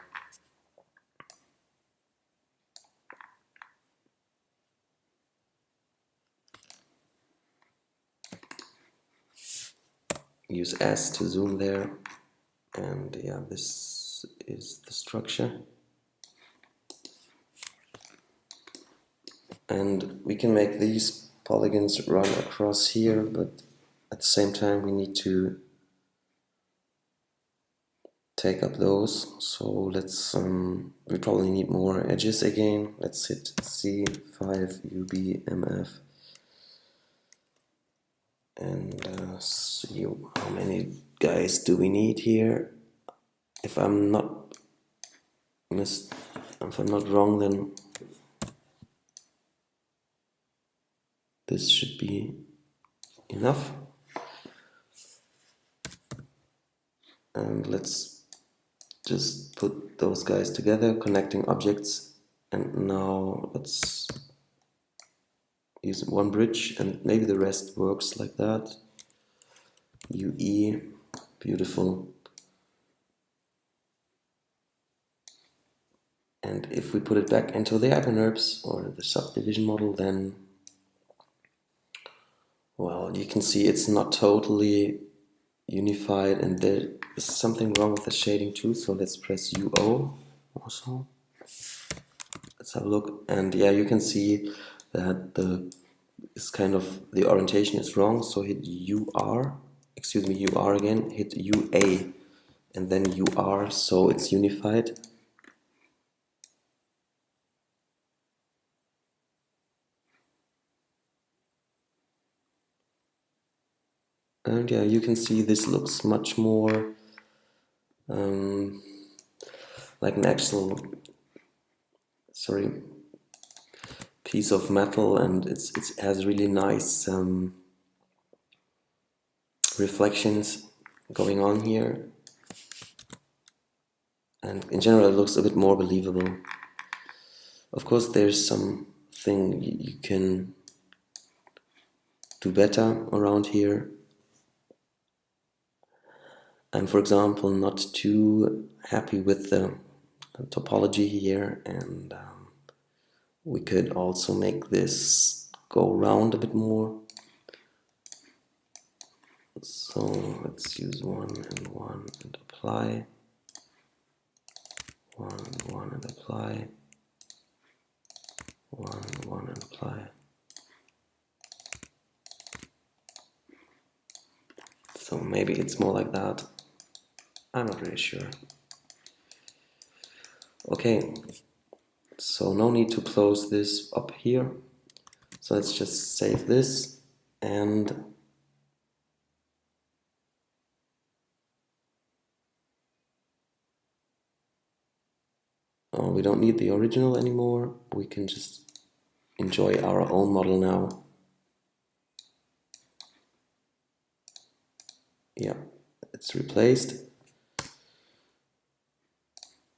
Use S to zoom there, And yeah, this is the structure. And we can make these polygons run across here, but at the same time we need to take up those. So let's we probably need more edges again. Let's hit C5 UBMF and see how many guys do we need here. If I'm not wrong, then this should be enough. And let's just put those guys together, connecting objects. And now let's use one bridge, and maybe the rest works like that. UE, beautiful. And if we put it back into the hyperNURBS or the subdivision model, then, well, you can see it's not totally unified, and there is something wrong with the shading too. So let's press UO also. Let's have a look, and yeah, you can see that the orientation is wrong. So hit UR, excuse me, UR again, hit UA, and then UR, so it's unified. And yeah, you can see this looks much more like an actual, piece of metal, and it has really nice reflections going on here. And in general, it looks a bit more believable. Of course, there's something you can do better around here. I'm, for example, not too happy with the topology here, and we could also make this go round a bit more. So let's use 1 and 1 and apply. 1 and 1 and apply. 1 and 1 and apply. So maybe it's more like that. I'm not really sure. Okay, so no need to close this up here. So let's just save this, and we don't need the original anymore. We can just enjoy our own model now. Yeah, it's replaced.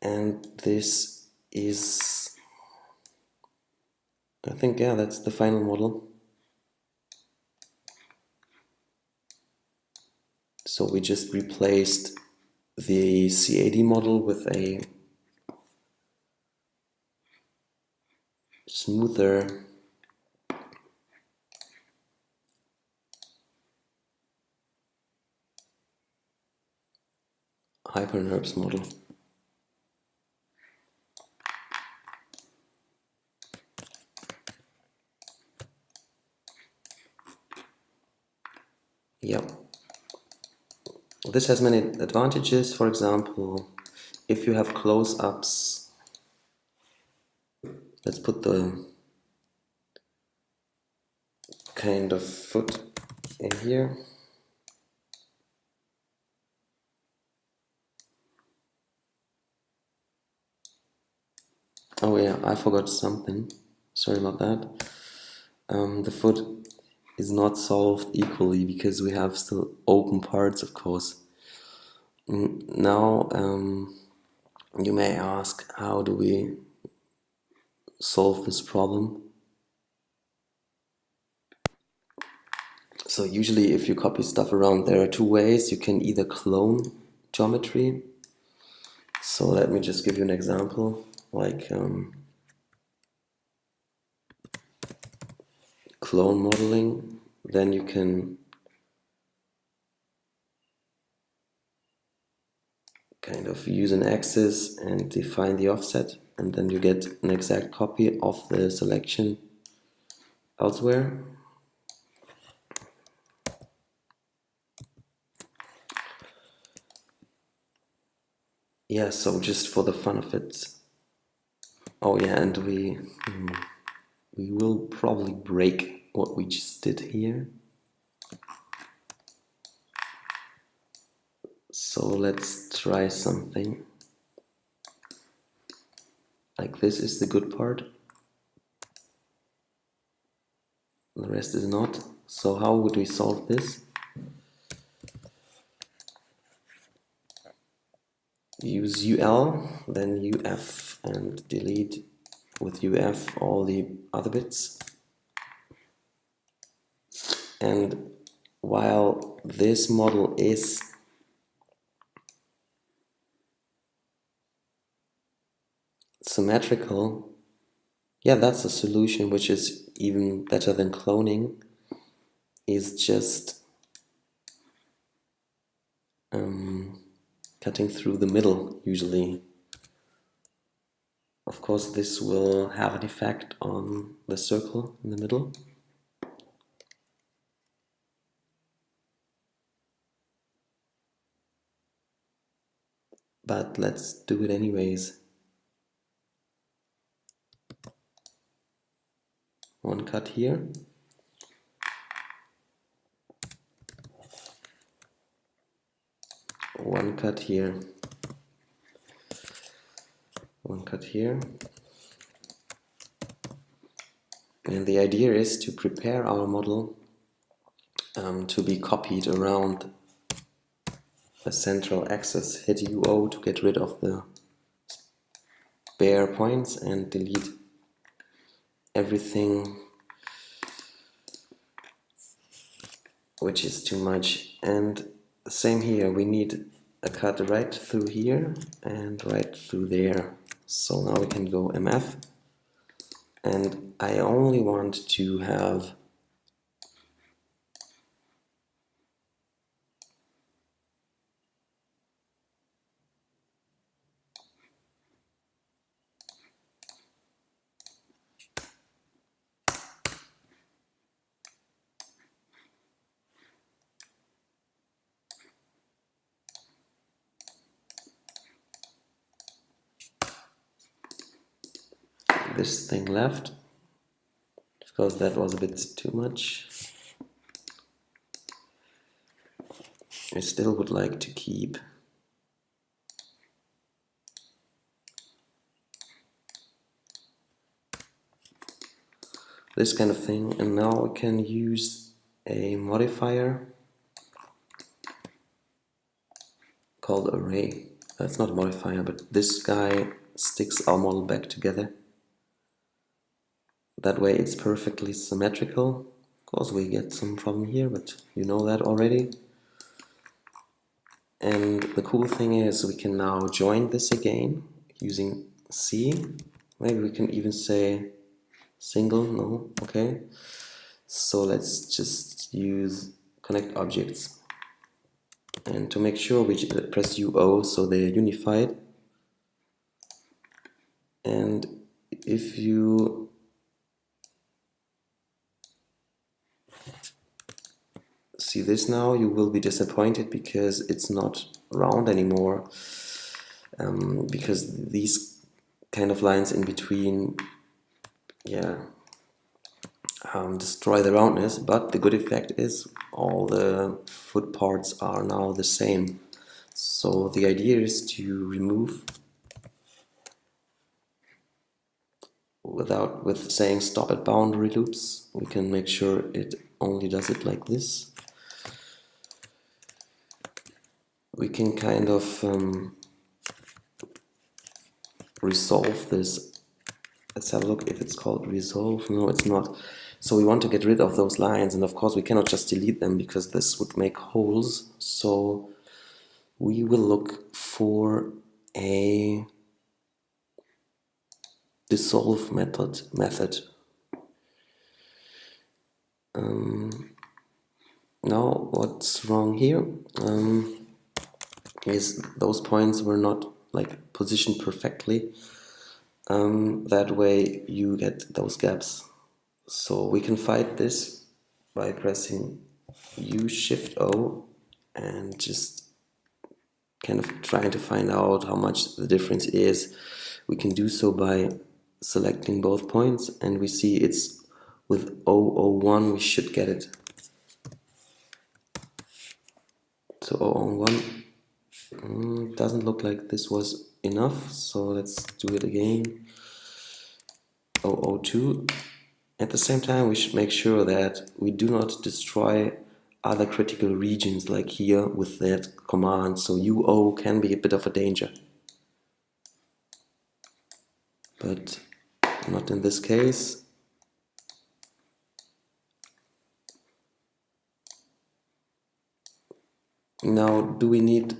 And this is, I think, yeah, that's the final model. So we just replaced the CAD model with a smoother hyperNURBS model. Yeah. This has many advantages. For example, if you have close-ups, let's put the kind of foot in here. Oh yeah, I forgot something. Sorry about that. The foot is not solved equally because we have still open parts, of course. Now, you may ask, how do we solve this problem? So usually if you copy stuff around, there are two ways. You can either clone geometry. So let me just give you an example, like clone modeling. Then you can kind of use an axis and define the offset, and then you get an exact copy of the selection elsewhere. Yeah, so just for the fun of it. Oh yeah, and we will probably break what we just did here. So let's try something. Like this is the good part. The rest is not. So how would we solve this? Use UL, then UF, and delete with UF all the other bits. And while this model is symmetrical, yeah, that's a solution which is even better than cloning, is just cutting through the middle usually. Of course, this will have an effect on the circle in the middle. But let's do it anyways. One cut here. One cut here. One cut here. And the idea is to prepare our model to be copied around a central axis. Hit UO to get rid of the bare points and delete everything which is too much. And same here, we need a cut right through here and right through there. So now we can go MF, and I only want to have this thing left, because that was a bit too much. I still would like to keep this kind of thing, and now I can use a modifier called array. That's not a modifier, but this guy sticks our model back together. That way it's perfectly symmetrical. Of course we get some problem here, but you know that already. And the cool thing is we can now join this again using C. Maybe we can even say single, no, okay. So let's just use connect objects. And to make sure we press UO so they're unified. And if you see this now, you will be disappointed because it's not round anymore, because these kind of lines in between, yeah, destroy the roundness. But the good effect is all the foot parts are now the same. So the idea is to remove with saying stop at boundary loops. We can make sure it only does it like this. We can kind of resolve this. Let's have a look if it's called resolve. No, it's not. So we want to get rid of those lines, and of course we cannot just delete them because this would make holes. So we will look for a dissolve method. Now what's wrong here? is those points were not like positioned perfectly. That way you get those gaps. So we can fight this by pressing U Shift O and just kind of trying to find out how much the difference is. We can do so by selecting both points, and we see it's with 001 we should get it. So 001 doesn't look like this was enough, so let's do it again. 002. At the same time, we should make sure that we do not destroy other critical regions like here with that command, so UO can be a bit of a danger. But not in this case. Now, do we need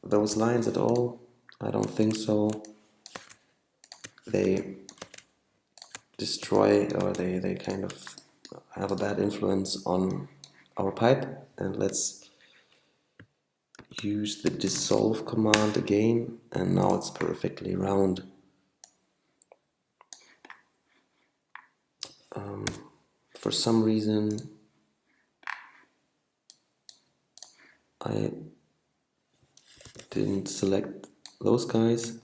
those lines at all? I don't think so. They destroy, or they kind of have a bad influence on our pipe. And let's use the dissolve command again, and now it's perfectly round. For some reason I didn't select those guys.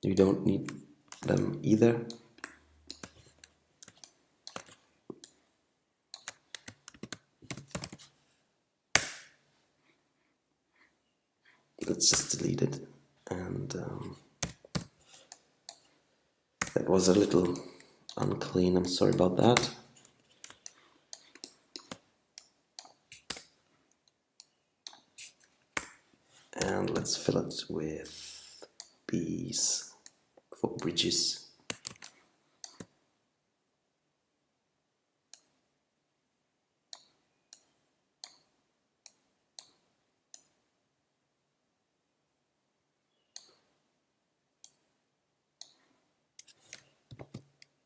You don't need them either. Let's just delete it. And that was a little unclean, I'm sorry about that. And let's fill it with B's for bridges.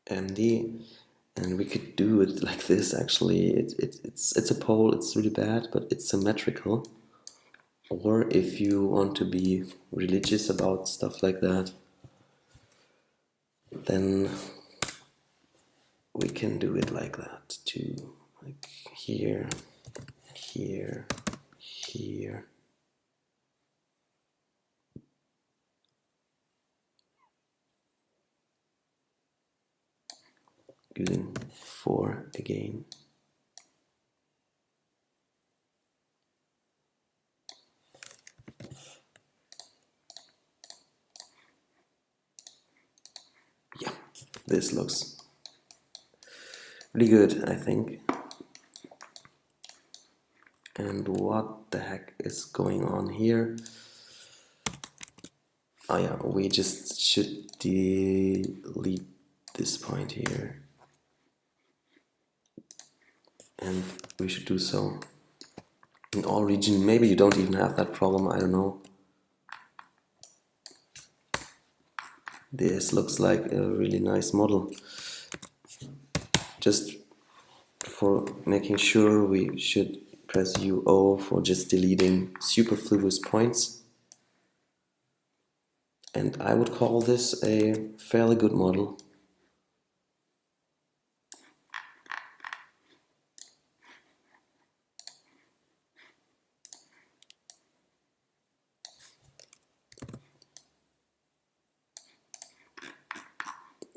MD, and we could do it like this actually. It's a pole, it's really bad, but it's symmetrical. Or if you want to be religious about stuff like that, then we can do it like that too. Like here, here, here. Using 4 again. Yeah, this looks really good, I think. And what the heck is going on here? Oh yeah, we just should delete this point here. And we should do so in all regions. Maybe you don't even have that problem, I don't know. This looks like a really nice model. Just for making sure, we should press UO for just deleting superfluous points. And I would call this a fairly good model.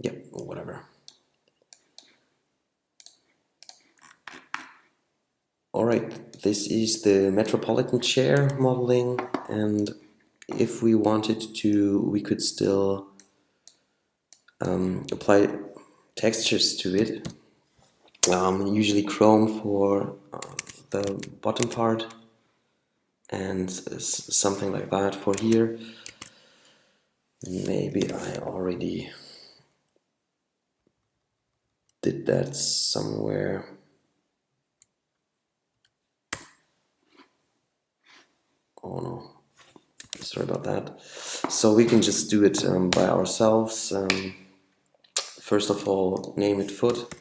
Yep, whatever. Alright, this is the metropolitan chair modeling, and if we wanted to, we could still apply textures to it. Usually chrome for the bottom part, and something like that for here. Maybe I already did that somewhere. Oh no, sorry about that. So we can just do it by ourselves. First of all, name it foot.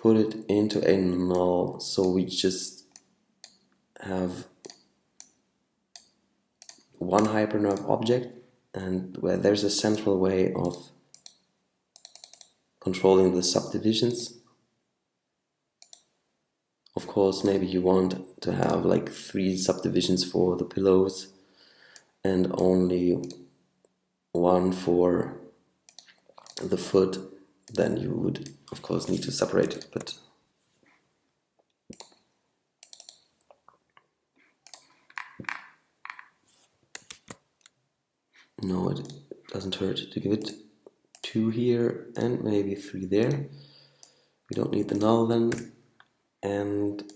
put it into a null, so we just have one hypernerve object, and where there's a central way of controlling the subdivisions. Of course, maybe you want to have like 3 subdivisions for the pillows and only 1 for the foot, then you would of course need to separate it, but no, it doesn't hurt to give it 2 here and maybe 3 there. We don't need the null then, and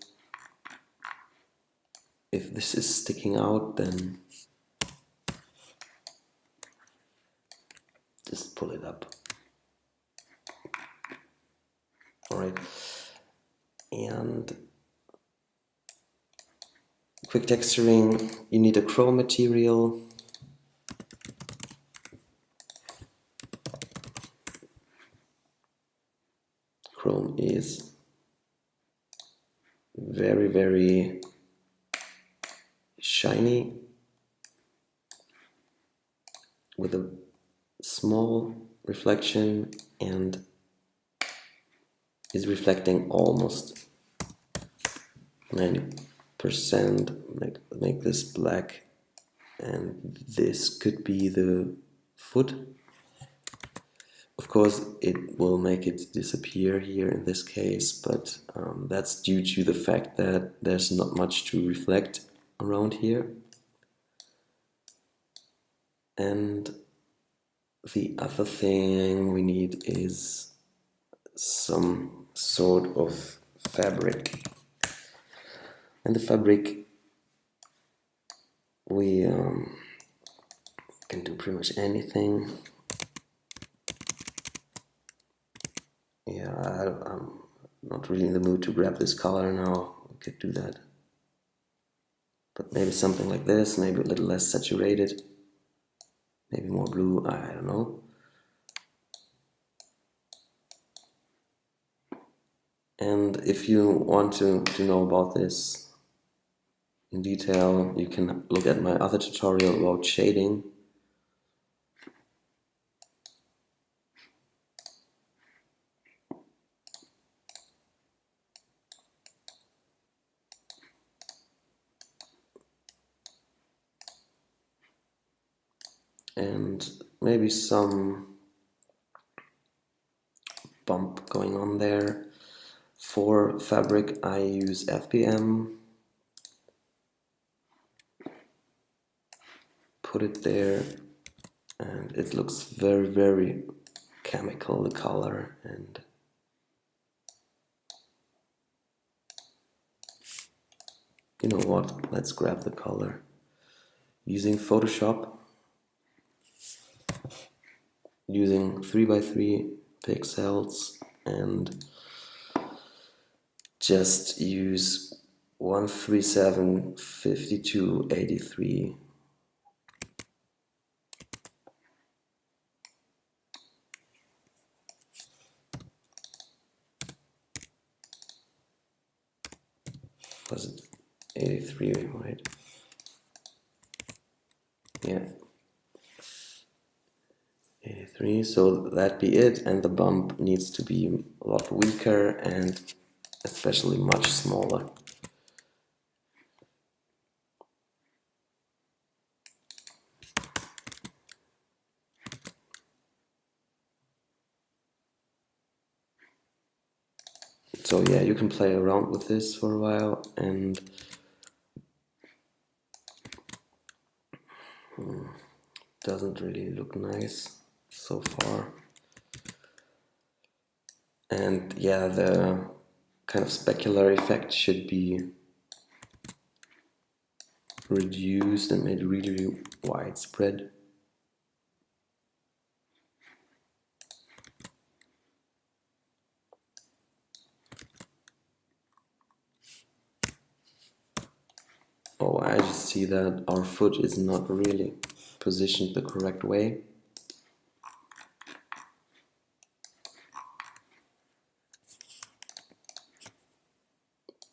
if this is sticking out, then just pull it up. Alright, and quick texturing, you need a chrome material. Chrome is very, very shiny with a small reflection and is reflecting almost 90%. Make this black, and this could be the foot. Of course, it will make it disappear here in this case, but that's due to the fact that there's not much to reflect around here. And the other thing we need is some sort of fabric. And the fabric, we can do pretty much anything. Yeah, I'm not really in the mood to grab this color now. We could do that. But maybe something like this, maybe a little less saturated. Maybe more blue, I don't know. And if you want to know about this in detail, you can look at my other tutorial about shading. And maybe some bump going on there. For fabric, I use FBM. Put it there, and it looks very, very chemical, the color. And you know what? Let's grab the color using Photoshop. Using 3x3 pixels, and just use 1375283. Was it 83, right? Yeah. 83, so that be it, and the bump needs to be a lot weaker and especially much smaller. So yeah, you can play around with this for a while, and doesn't really look nice so far. And yeah, the kind of specular effect should be reduced and made really widespread. Oh, I just see that our foot is not really positioned the correct way.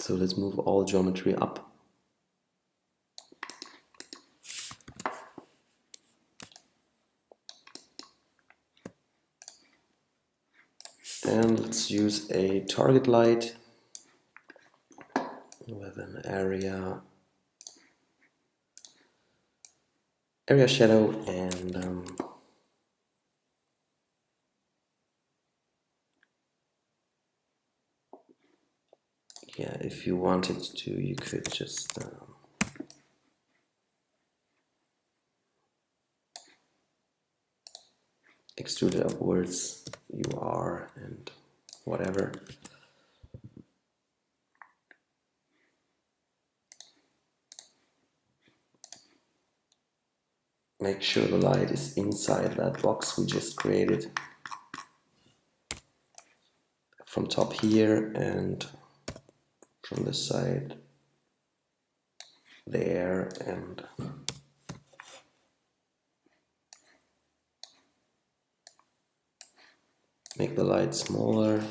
So let's move all geometry up. And let's use a target light with an area shadow, and yeah, if you wanted to, you could just extrude it upwards, UR and whatever. Make sure the light is inside that box we just created. From top here and from this side there, and make the light smaller.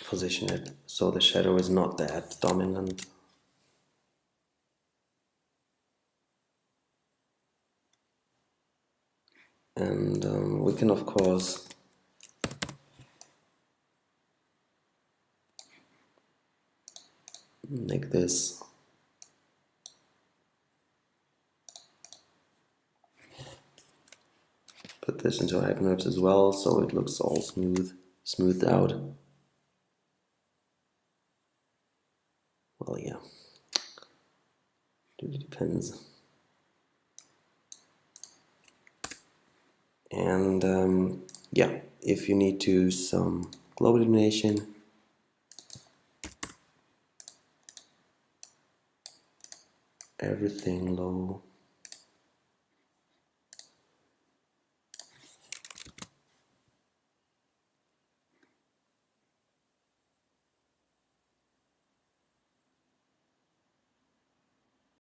Position it so the shadow is not that dominant. And we can of course make this put this into hypermaps as well, so it looks all smoothed out. Well, yeah, it depends. And yeah, if you need to some global illumination, everything low.